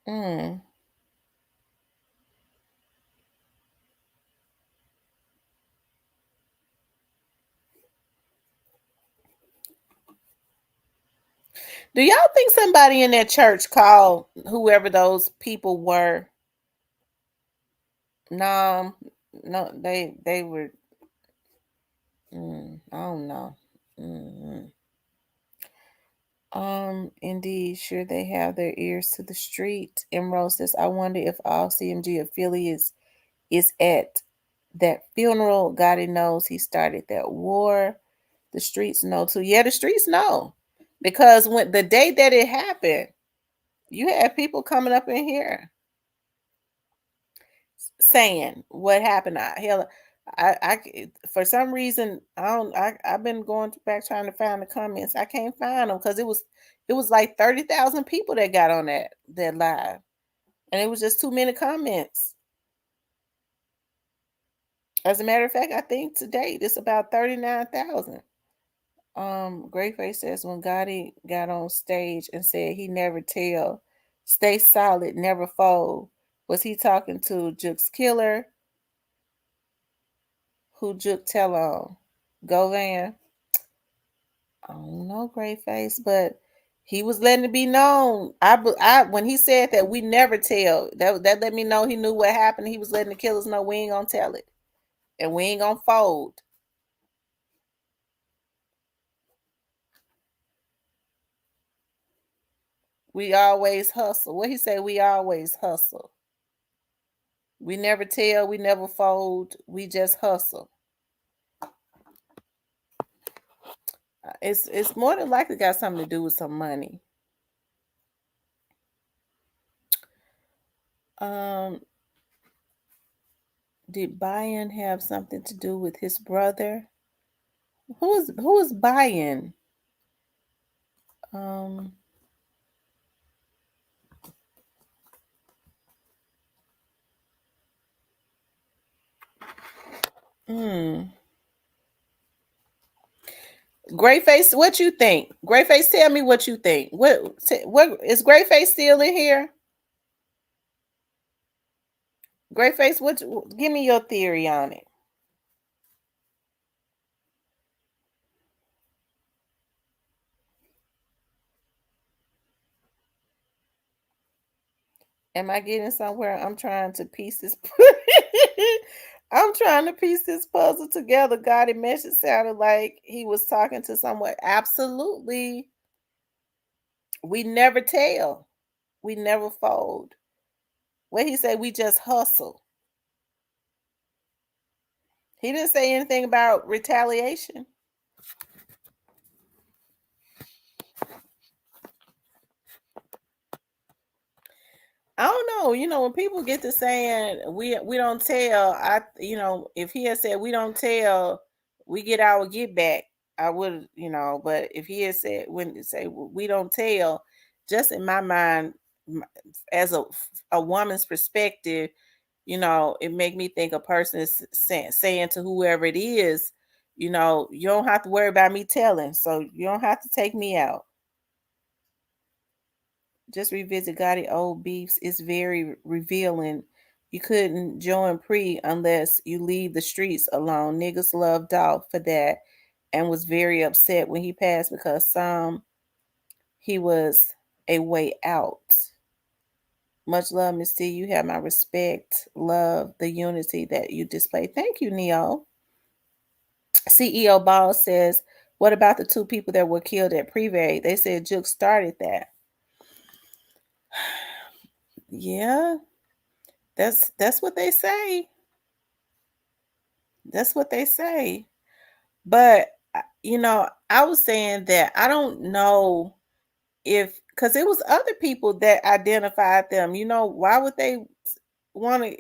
mm. Do y'all think somebody in that church called whoever those people were? No, no, they were. I don't know. Mm. Indeed, sure they have their ears to the street. Emerald says, I wonder if all CMG affiliates is at that funeral. God knows he started that war. The streets know too. Yeah, the streets know. Because when the day that it happened, you had people coming up in here saying what happened. For some reason, I don't. I've been going back trying to find the comments. I can't find them because it was like 30,000 people that got on that live, and it was just too many comments. As a matter of fact, I think to date it's about 39,000. Greyface says when Gotti got on stage and said he never tell, stay solid, never fold. Was he talking to Juke's killer? Who Juke tell on? Go Van. I don't know, Greyface, but he was letting it be known. When he said that we never tell, that let me know he knew what happened. He was letting the killers know we ain't gonna tell it, and we ain't gonna fold. We always hustle. What he say? We always hustle. We never tell. We never fold. We just hustle. It's more than likely got something to do with some money. Um, did Bayern have something to do with his brother? Who is Bayern? Um, hmm. Greyface, what you think? Greyface, tell me what you think. What is Greyface still in here? Greyface, give me your theory on it. Am I getting somewhere? I'm trying to piece this. I'm trying to piece this puzzle together. God, it message sounded like he was talking to someone. Absolutely. We never tell. We never fold. What he said, we just hustle. He didn't say anything about retaliation. I don't know. When people get to saying we don't tell, if he had said we don't tell, we get our get back. I would, but if he had said when say we don't tell, just in my mind, as a woman's perspective, It make me think a person is saying to whoever it is, you don't have to worry about me telling, so you don't have to take me out. Just revisit Gotti old beefs. It's very revealing. You couldn't join Pre unless you leave the streets alone. Niggas loved Dolph for that and was very upset when he passed because he was a way out. Much love, Miss T. You have my respect. Love the unity that you display. Thank you, Neo. CEO Ball says, what about the two people that were killed at Privé? They said Juke started that. Yeah, that's what they say. That's what they say. But I was saying that I don't know if because it was other people that identified them. Why would they want to?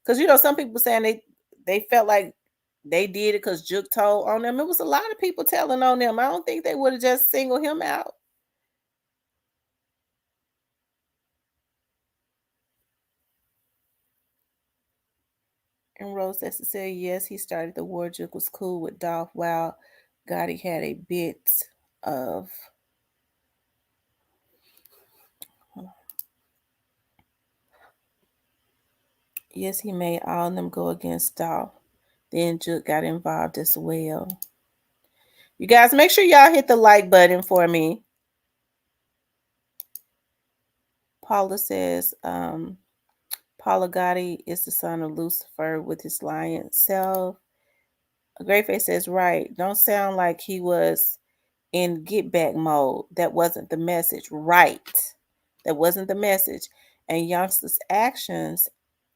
Because some people saying they felt like they did it because Juke told on them. It was a lot of people telling on them. I don't think they would have just singled him out. And Rose has to say, yes, he started the war. Juke was cool with Dolph. Wow, Gotti had a bit of. Yes, he made all of them go against Dolph. Then Juke got involved as well. You guys, make sure y'all hit the like button for me. Paula says, Paula Gotti is the son of Lucifer with his lion self. Greyface says, right. Don't sound like he was in get back mode. That wasn't the message. Right. That wasn't the message. And Youngster's actions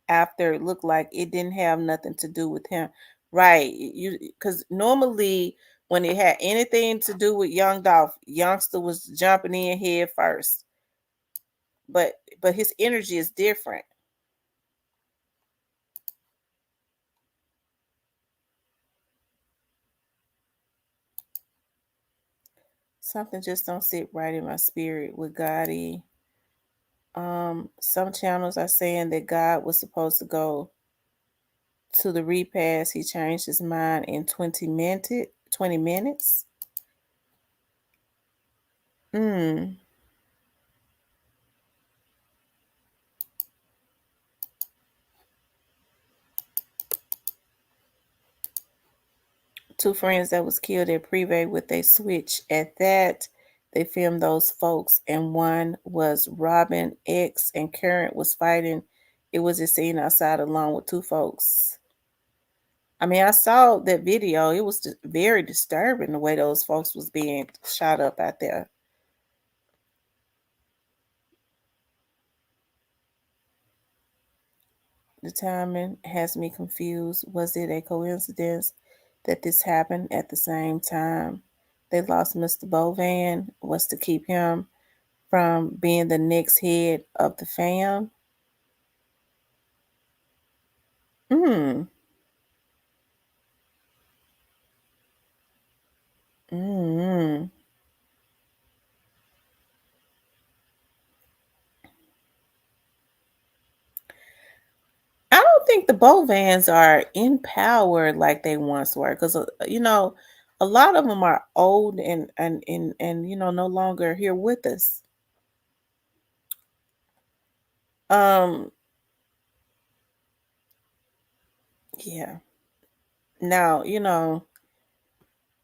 after it looked like it didn't have nothing to do with him. Right. Because normally when it had anything to do with Young Dolph, Youngster was jumping in head first. But his energy is different. Something just don't sit right in my spirit with Gotti. Some channels are saying that God was supposed to go to the repast. He changed his mind in 20 minutes. Hmm. Two friends that was killed at Privé with a switch. At that, they filmed those folks, and one was Robin X, and Current was fighting. It was a scene outside along with two folks. I mean, I saw that video. It was very disturbing the way those folks was being shot up out there. The timing has me confused. Was it a coincidence that this happened at the same time? They lost Mr. Bovan was to keep him from being the next head of the fam. Mm. Mm. I don't think the Bovans are in power like they once were, because a lot of them are old and no longer here with us. Um, yeah. Now,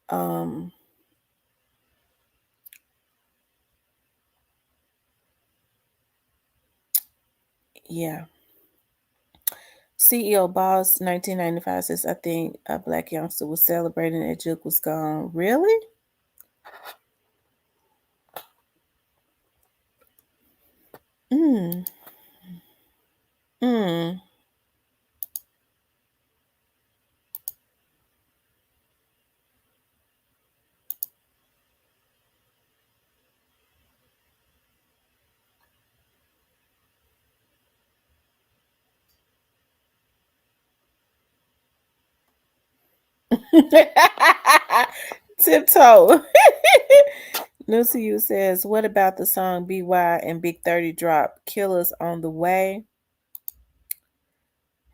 um, yeah. CEO Boss 1995 says, I think a black youngster was celebrating that Juke was gone. Really? Mm. Mm. Tiptoe. New to you says, what about the song BY and Big 30 drop? Killers on the way.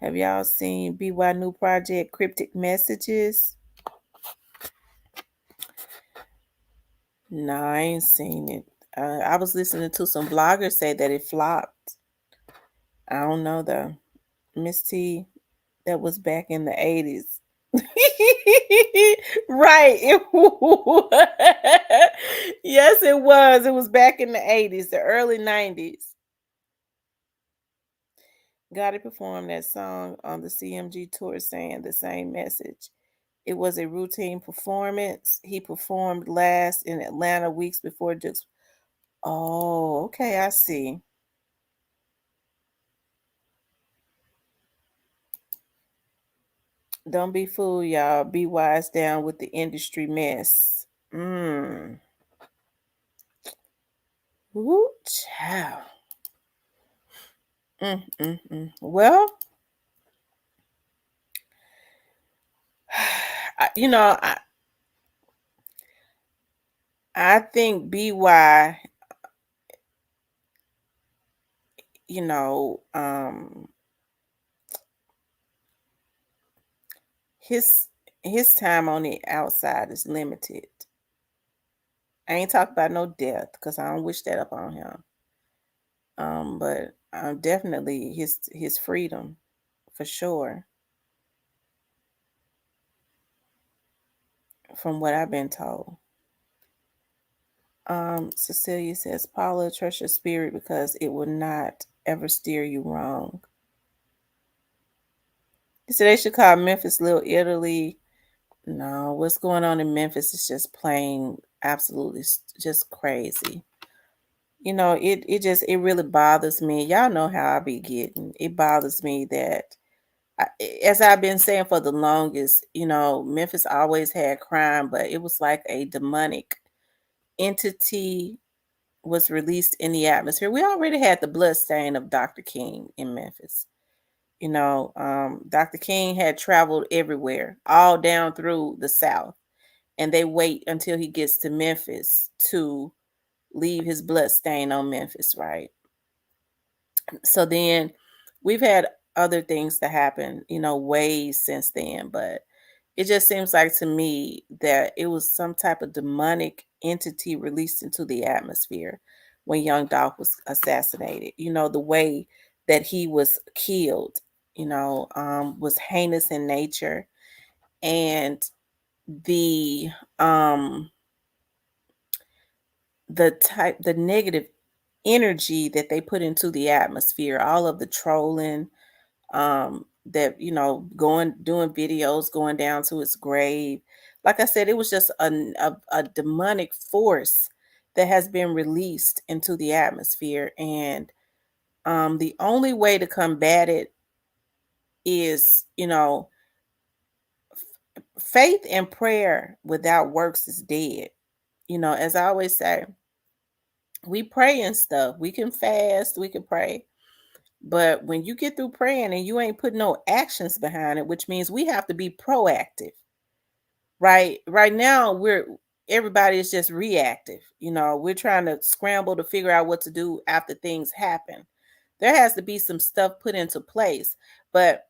Have y'all seen BY new project Cryptic Messages? No, I ain't seen it. I was listening to some vloggers say that it flopped. I don't know though. Miss T, that was back in the 80s. Right. Yes, it was. It was back in the 80s, the early 90s. Gotti performed that song on the CMG tour saying the same message. It was a routine performance. He performed last in Atlanta weeks before Duke's. Oh, okay, I see. Don't be fooled, y'all. Be wise down with the industry mess. Woo, child. Well, you know, I think BY, you know, his his time on the outside is limited. I ain't talking about no death because I don't wish that upon him. But definitely his freedom for sure, from what I've been told. Cecilia says, Paula, trust your spirit because it will not ever steer you wrong. So they should call Memphis Little Italy. No, what's going on in Memphis is just plain, absolutely just crazy. It really bothers me. Y'all know how I be getting. It bothers me that, as I've been saying for the longest, Memphis always had crime, but it was like a demonic entity was released in the atmosphere. We already had the blood stain of Dr. King in Memphis. Dr. King had traveled everywhere, all down through the South, and they wait until he gets to Memphis to leave his blood stain on Memphis, right? So then we've had other things to happen, ways since then, but it just seems like to me that it was some type of demonic entity released into the atmosphere when Young Dolph was assassinated. The way that he was killed, was heinous in nature, and the um the negative energy that they put into the atmosphere, all of the trolling, that going doing videos going down to his grave. Like I said, it was just a demonic force that has been released into the atmosphere, and the only way to combat it is, faith and prayer without works is dead. As I always say, we pray and stuff, we can fast, we can pray. But when you get through praying and you ain't put no actions behind it, which means we have to be proactive, right? Right now, everybody is just reactive. We're trying to scramble to figure out what to do after things happen. There has to be some stuff put into place, but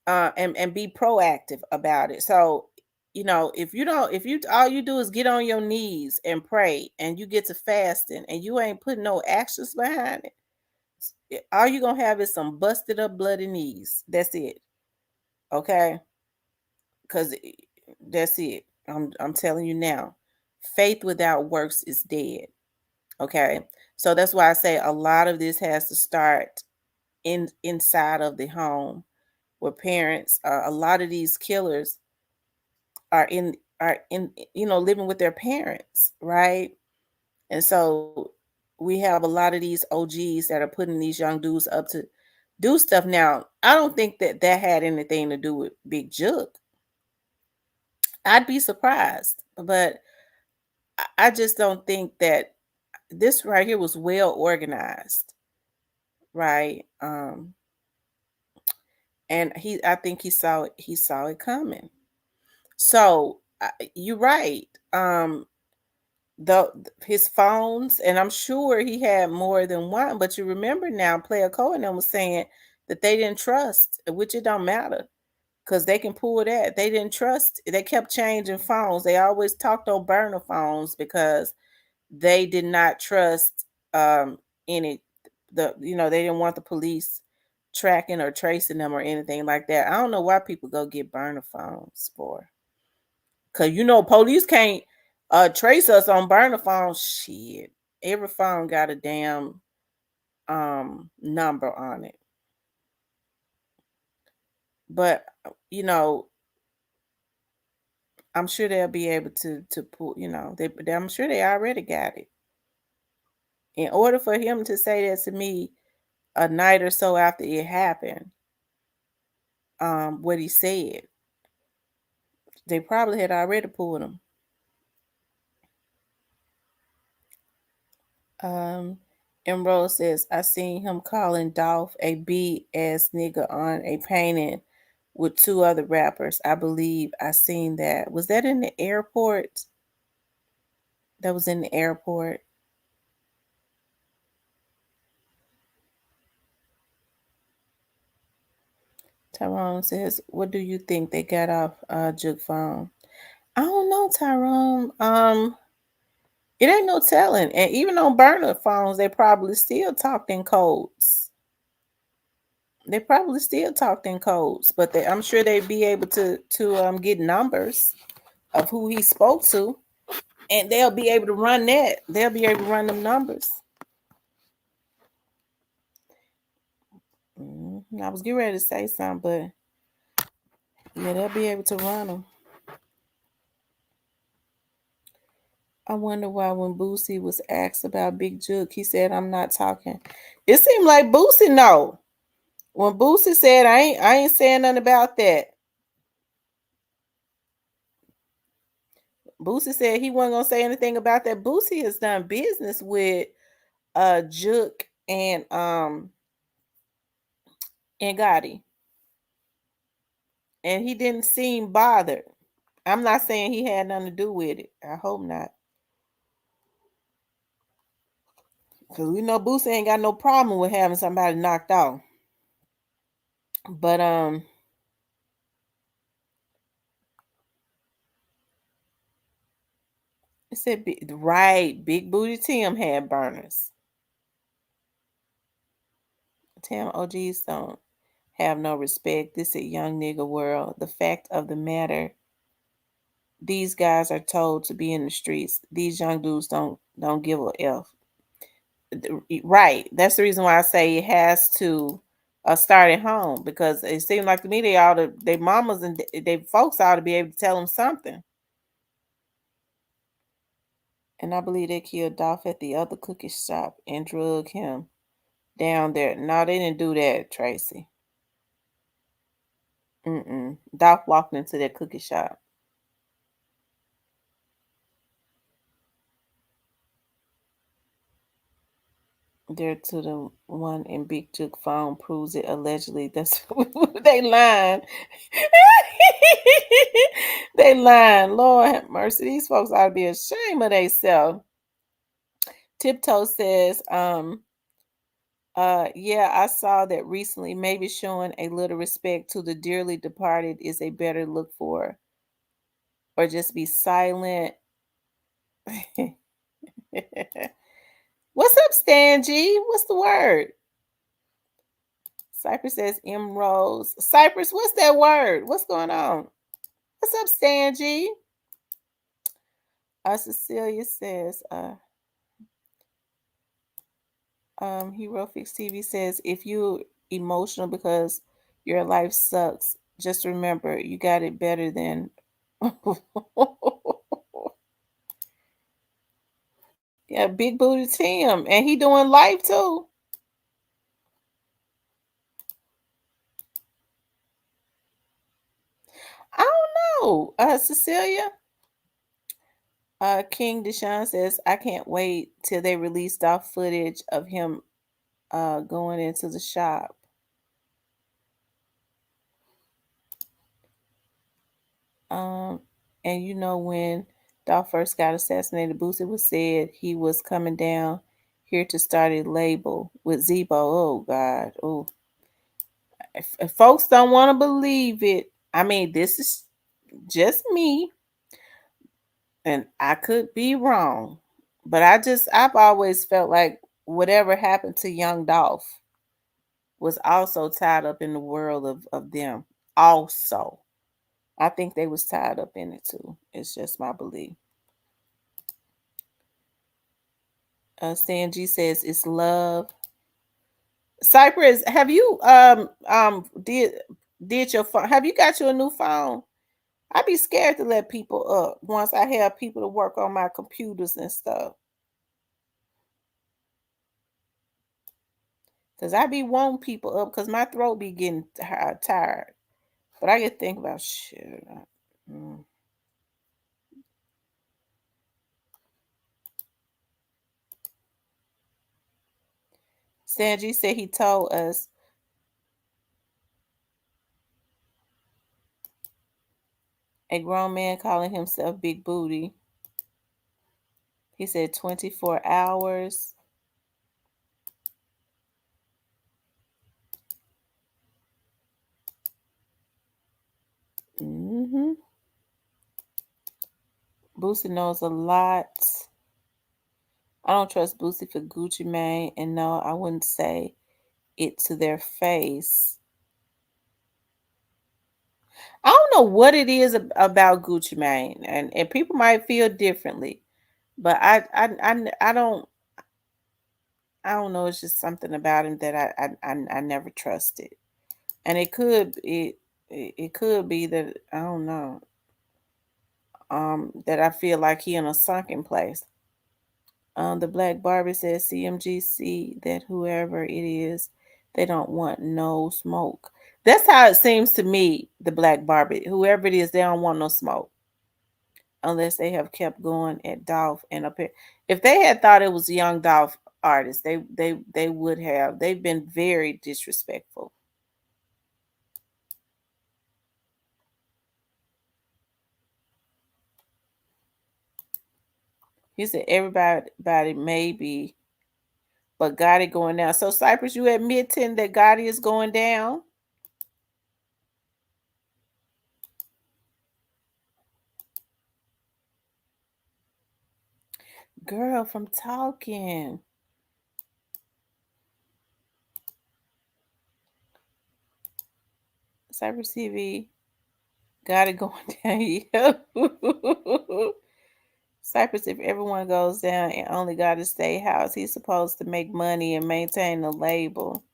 and be proactive about it. So, if you don't, if you all you do is get on your knees and pray, and you get to fasting, and you ain't putting no actions behind it, all you're gonna have is some busted up bloody knees. That's it. Okay. Because that's it. I'm telling you now. Faith without works is dead. Okay. So that's why I say a lot of this has to start inside of the home, where parents, a lot of these killers are in living with their parents, right? And so we have a lot of these OGs that are putting these young dudes up to do stuff. Now, I don't think that had anything to do with Big Jook. I'd be surprised, but I just don't think that this right here was well organized, right? And I think he saw it coming. So you're right. The his phones, and I'm sure he had more than one. But you remember now, Player Cohen was saying that they didn't trust, which it don't matter because they can pull that. They didn't trust. They kept changing phones. They always talked on burner phones because they did not trust any they didn't want the police tracking or tracing them or anything like that. I don't know why people go get burner phones for. Cause police can't trace us on burner phones. Shit. Every phone got a damn number on it. But I'm sure they'll be able to pull, I'm sure they already got it. In order for him to say that to me a night or so after it happened, what he said, they probably had already pulled him. Emerald says, I seen him calling Dolph a B-ass nigga on a painting with 2 other rappers. I believe I seen that. Was that in the airport? That was in the airport. Tyrone says, what do you think they got off Juke phone? I don't know, Tyrone. It ain't no telling. And even on burner phones, they probably still talked in codes. They probably still talked in codes, but I'm sure they'd be able to get numbers of who he spoke to, and they'll be able to run that. They'll be able to run them numbers. I was getting ready to say something, but yeah, they'll be able to run them. I wonder why when Boosie was asked about Big Juke, he said, I'm not talking. It seemed like Boosie know. When Boosie said, I ain't saying nothing about that. Boosie said he wasn't gonna say anything about that. Boosie has done business with Juke and Gotti. And he didn't seem bothered. I'm not saying he had nothing to do with it. I hope not. Because we know Boosie ain't got no problem with having somebody knocked out. But it said right, Big Booty Tim had burners. Tim OGs don't have no respect. This is a young nigga world. The fact of the matter, these guys are told to be in the streets. These young dudes don't give a F. Right. That's the reason why I say it has to start at home, because it seems like to me their mamas and their folks ought to be able to tell them something. And I believe they killed Dolph at the other cookie shop and drug him down there. No, they didn't do that, Tracy. Dolph walked into that cookie shop. There to the one in Big Juke phone proves it allegedly. That's they lying. They lying. Lord have mercy. These folks ought to be ashamed of themselves. Tiptoe says, yeah, I saw that recently. Maybe showing a little respect to the dearly departed is a better look for, or just be silent. What's up, Stan G? What's the word? Cypress says M Rose. Cypress, what's that word? What's going on? What's up, Stan G? Cecilia says, Hero Fix TV says, if you emotional because your life sucks, just remember you got it better than yeah, Big Booty Tim. And he doing life too. I don't know. Cecilia. King Deshaun says, I can't wait till they release off footage of him going into the shop. And when Dolph first got assassinated, Boosie was said he was coming down here to start a label with Zebo. Oh God. Oh. if folks don't want to believe it, I mean, this is just me, and I could be wrong, but I've always felt like whatever happened to young Dolph was also tied up in the world of them. Also, I think they was tied up in it too. It's just my belief. Stan G says it's love. Cypress, have you did your phone? Have you got you a new phone? I'd be scared to let people up once I have people to work on my computers and stuff. Cause I be wanting people up because my throat be getting tired. But I get think about shit. Mm. Sanji said he told us a grown man calling himself Big Booty. He said 24 hours. Mm-hmm. Boosie knows a lot. I don't trust Boosie for Gucci Mane, and no, I wouldn't say it to their face. I don't know what it is about Gucci Mane, and people might feel differently, but I don't know. It's just something about him that I never trusted, and it could be that I don't know. That I feel like he in a sunken place. The Black Barbie says CMGC that whoever it is, they don't want no smoke. That's how it seems to me, the Black Barbie. Whoever it is, they don't want no smoke. Unless they have kept going at Dolph and up here. If they had thought it was young Dolph artists, they would have. They've been very disrespectful. He said everybody maybe, but Gotti going down. So Cypress, you admitting that Gotti is going down? Girl, from talking. Cypress TV got it going down here. Cypress, if everyone goes down and only got to stay house, he's supposed to make money and maintain the label.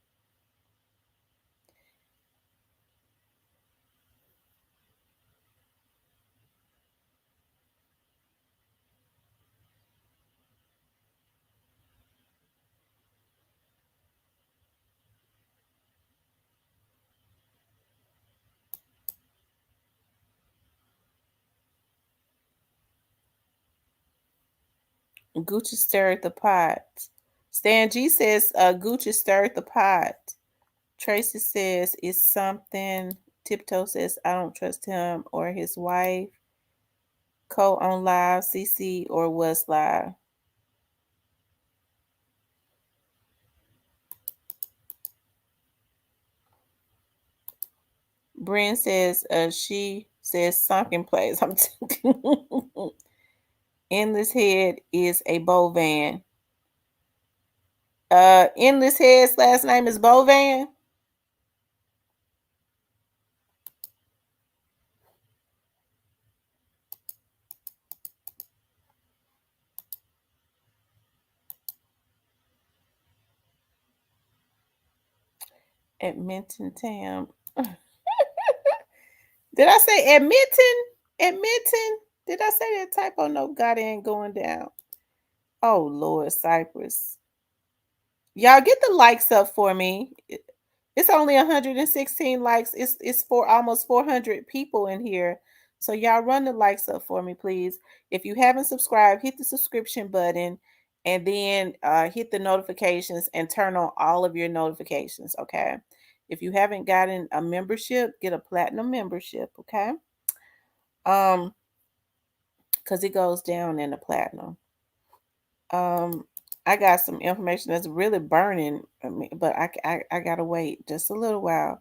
Gucci stirred the pot. Stan G says Gucci stirred the pot. Tracy says it's something. Tiptoe says I don't trust him or his wife. Co on live, CC or was live. Bryn says she says sunken place. I'm Endless Head is a Bovan. Endless Head's last name is Bovan. Edmonton Tam. Did I say Edmonton? Edmonton? Did I say that typo? No, God ain't going down. Oh Lord, Cypress. Y'all get the likes up for me. It's only 116 likes. It's for almost 400 people in here. So y'all run the likes up for me, please. If you haven't subscribed, hit the subscription button and then hit the notifications and turn on all of your notifications. Okay. If you haven't gotten a membership, get a platinum membership. Okay. Um, because it goes down in the platinum. Um, I got some information that's really burning, but I gotta wait just a little while.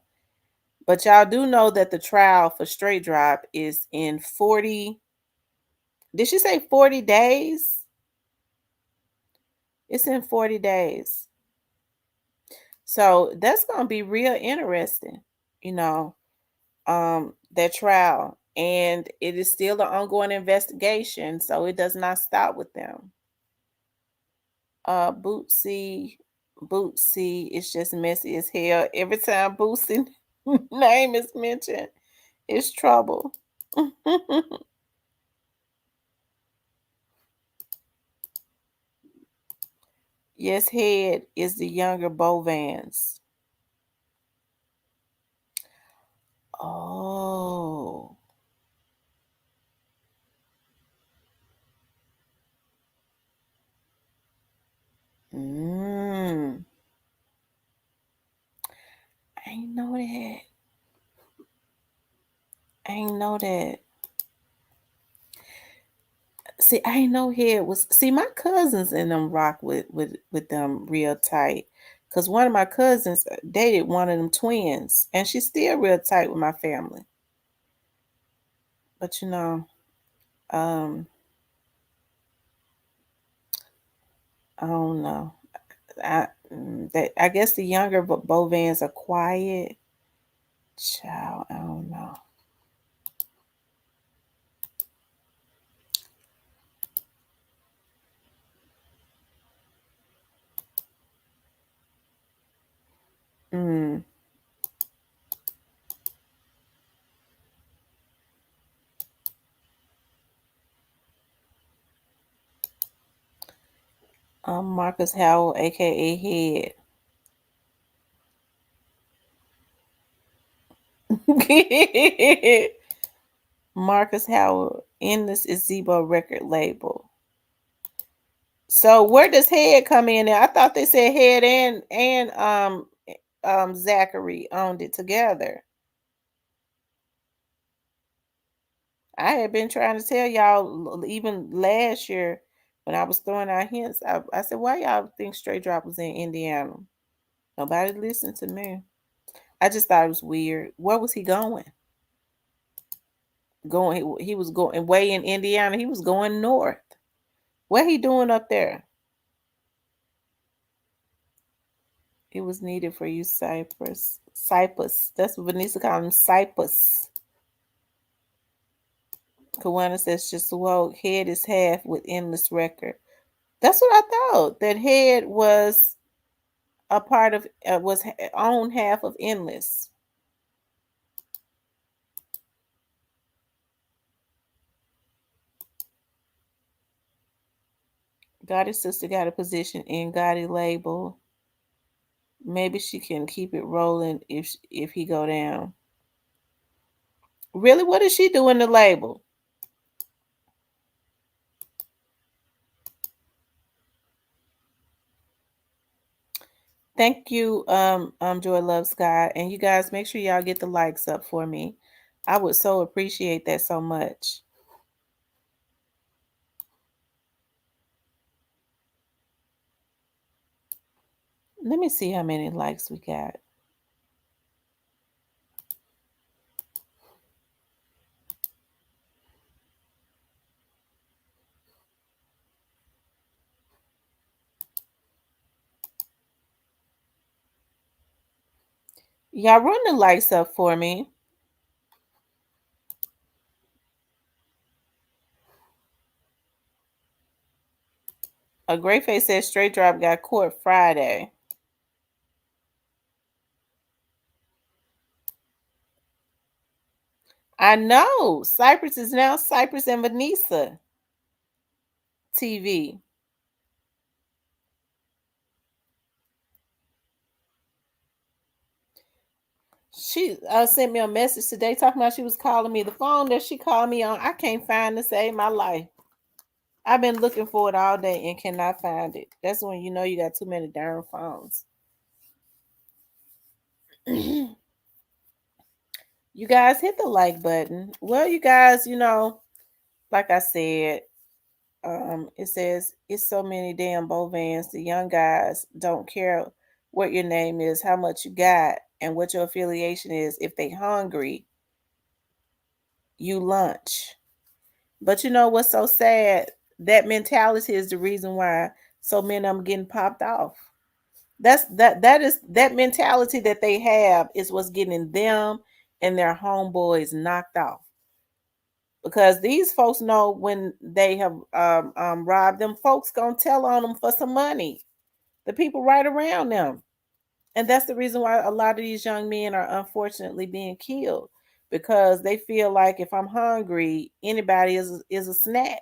But y'all do know that the trial for Straight Drop is in 40. Did she say 40 days? It's in 40 days. So that's gonna be real interesting, you know, that trial. And it is still an ongoing investigation, so it does not stop with them. Bootsy, Bootsy, it's just messy as hell. Every time Bootsy name is mentioned, it's trouble. Yes, Head is the younger Bovans. Oh. Mm. I ain't know that. I ain't know that. See, I ain't know Head was. See, my cousins and them rock with them real tight. Cause one of my cousins dated one of them twins, and she's still real tight with my family. But um, I don't know. I guess the younger Bovans are quiet. Child, I don't know. Mm. Marcus Howell, aka Head. Marcus Howell, Endless is Zebo record label. So where does Head come in there? I thought they said Head and Zachary owned it together. I had been trying to tell y'all even last year when I was throwing out hints. I said, why y'all think Straight Drop was in Indiana? Nobody listened to me. I just thought it was weird. Where was he going? He was going way in Indiana. He was going north. What he doing up there? It was needed for you, Cypress. Cypress. That's what Vanessa called him, Cypress. Kawana says just well, Head is half with Endless Record. That's what I thought. That Head was a part of owned half of Endless. Gotti's sister got a position in Gotti label. Maybe she can keep it rolling if he go down. Really, what does she do in the label? Thank you, Joy Loves God. And you guys make sure y'all get the likes up for me. I would so appreciate that so much. Let me see how many likes we got. Y'all run the likes up for me. A Great Face says Straight Drop got court Friday. I know. Cypress is now Cypress and Vanessa TV. She sent me a message today talking about she was calling me. The phone that she called me on, I can't find to save my life. I've been looking for it all day and cannot find it. That's when you know you got too many darn phones. You guys hit the like button. Well, you guys, like I said, it says it's so many damn Bovans. The young guys don't care what your name is, how much you got, and what your affiliation is. If they hungry, you lunch. But you know what's so sad? That mentality is the reason why so many of them getting popped off. That mentality that they have is what's getting them and their homeboys knocked off. Because these folks know when they have robbed them, folks gonna tell on them for some money. The people right around them, and that's the reason why a lot of these young men are unfortunately being killed because they feel like if I'm hungry, anybody is a snack,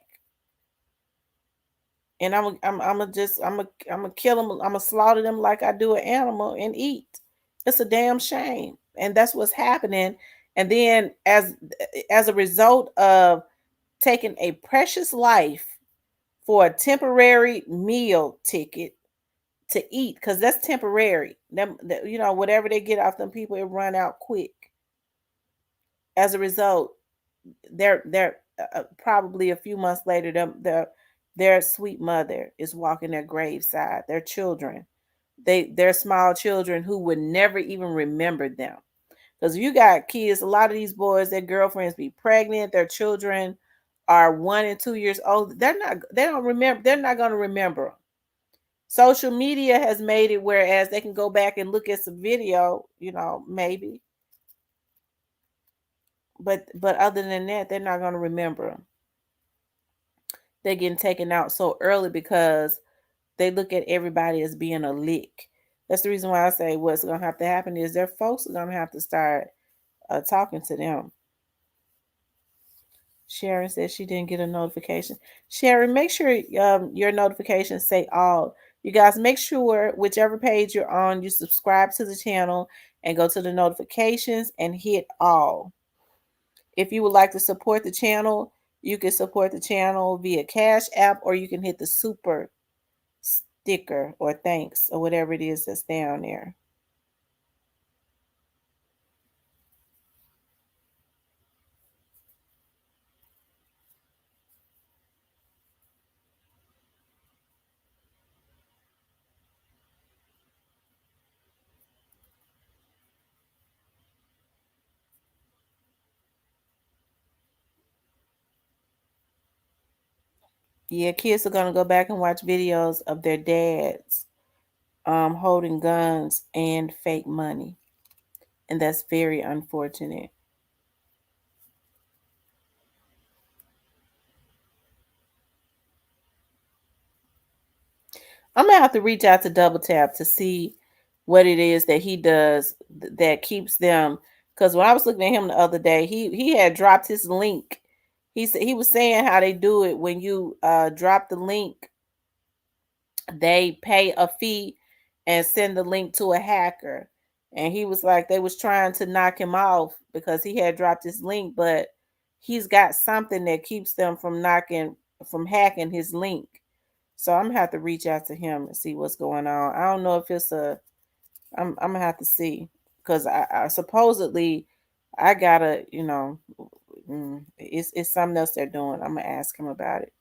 and I'm a kill them, I'm a slaughter them like I do an animal and eat. It's a damn shame, and that's what's happening. And then as a result of taking a precious life for a temporary meal ticket to eat, because that's temporary. Them, whatever they get off them people, it run out quick. As a result, they're probably a few months later, their sweet mother is walking their graveside. Their children, their small children who would never even remember them. Because you got kids, a lot of these boys, their girlfriends be pregnant, their children are 1 and 2 years old. They don't remember, they're not going to remember. Social media has made it whereas they can go back and look at some video, maybe. But other than that, they're not going to remember them. They're getting taken out so early because they look at everybody as being a lick. That's the reason why I say what's going to have to happen is their folks are going to have to start talking to them. Sharon says she didn't get a notification. Sharon, make sure your notifications say all. You guys make sure whichever page you're on, you subscribe to the channel and go to the notifications and hit all. If you would like to support the channel, you can support the channel via Cash App, or you can hit the super sticker or thanks or whatever it is that's down there. Yeah, kids are gonna go back and watch videos of their dads holding guns and fake money. And that's very unfortunate. I'm gonna have to reach out to Double Tap to see what it is that he does that keeps them. Because when I was looking at him the other day, he had dropped his link. He was saying how they do it when you drop the link, they pay a fee and send the link to a hacker. And he was like they was trying to knock him off because he had dropped his link, but he's got something that keeps them from hacking his link. So I'm gonna have to reach out to him and see what's going on. I don't know if it's I'm gonna have to see because I supposedly I gotta it's something else they're doing. I'm gonna ask him about it.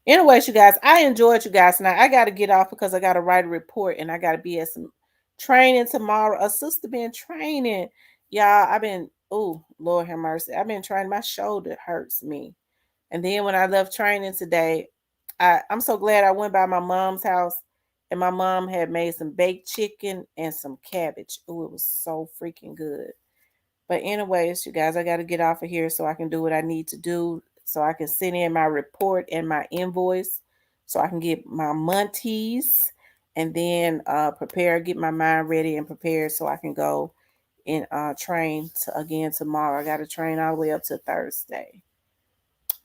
Anyways, you guys, I enjoyed you guys tonight. I gotta get off because I gotta write a report and I gotta be at some training tomorrow. A sister been training, y'all. I've been Lord have mercy. I've been training. My shoulder hurts me. And then when I left training today, I'm so glad I went by my mom's house and my mom had made some baked chicken and some cabbage. Oh, it was so freaking good. But anyways, you guys, I got to get off of here so I can do what I need to do so I can send in my report and my invoice so I can get my monties and then get my mind ready and prepared so I can go and train again tomorrow. I got to train all the way up to Thursday.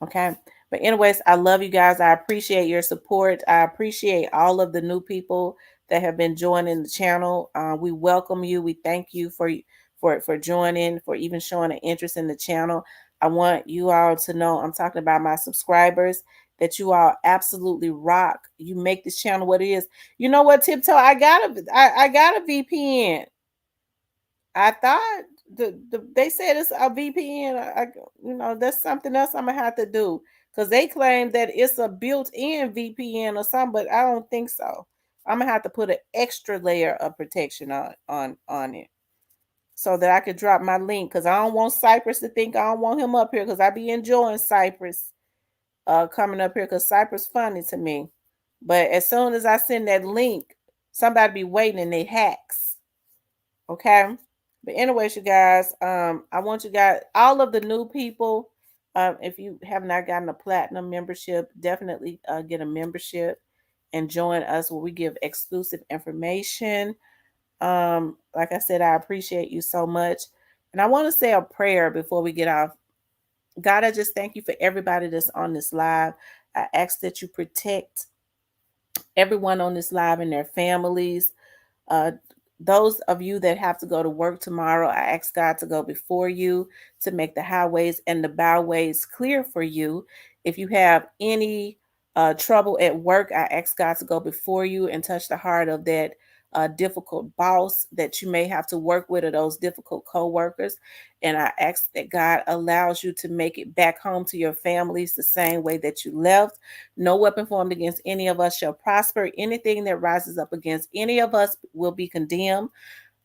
Okay. But anyways, I love you guys. I appreciate your support. I appreciate all of the new people that have been joining the channel. We welcome you. We thank you for joining, for even showing an interest in the channel. I want you all to know I'm talking about my subscribers that you all absolutely rock. You make this channel what it is. You know what, Tiptoe? I got a VPN. I thought they said it's a VPN. That's something else I'm gonna have to do because they claim that it's a built-in VPN or something, but I don't think so. I'm gonna have to put an extra layer of protection on it so that I could drop my link, because I don't want Cypress to think I don't want him up here, because I be enjoying Cypress coming up here, because Cypress funny to me. But as soon as I send that link, somebody be waiting and they hacks. Okay. But anyways, you guys, I want you guys, all of the new people, if you have not gotten a platinum membership, definitely get a membership and join us where we give exclusive information. Like I said, I appreciate you so much. And I want to say a prayer before we get off. God, I just thank you for everybody that's on this live. I ask that you protect everyone on this live and their families. Uh, those of you that have to go to work tomorrow, I ask God to go before you to make the highways and the byways clear for you. If you have any trouble at work, I ask God to go before you and touch the heart of that difficult boss that you may have to work with, or those difficult co-workers. And I ask that God allows you to make it back home to your families the same way that you left. No weapon formed against any of us shall prosper. Anything that rises up against any of us will be condemned.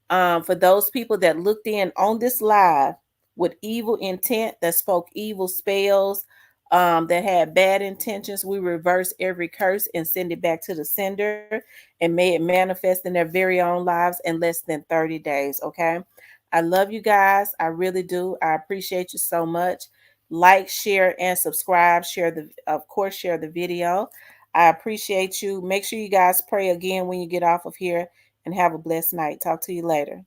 For those people that looked in on this live with evil intent, that spoke evil spells, that had bad intentions, we reverse every curse and send it back to the sender, and may it manifest in their very own lives in less than 30 days. Okay. I love you guys. I really do. I appreciate you so much. Like, share, and subscribe. Share of course, share the video. I appreciate you. Make sure you guys pray again when you get off of here, and have a blessed night. Talk to you later.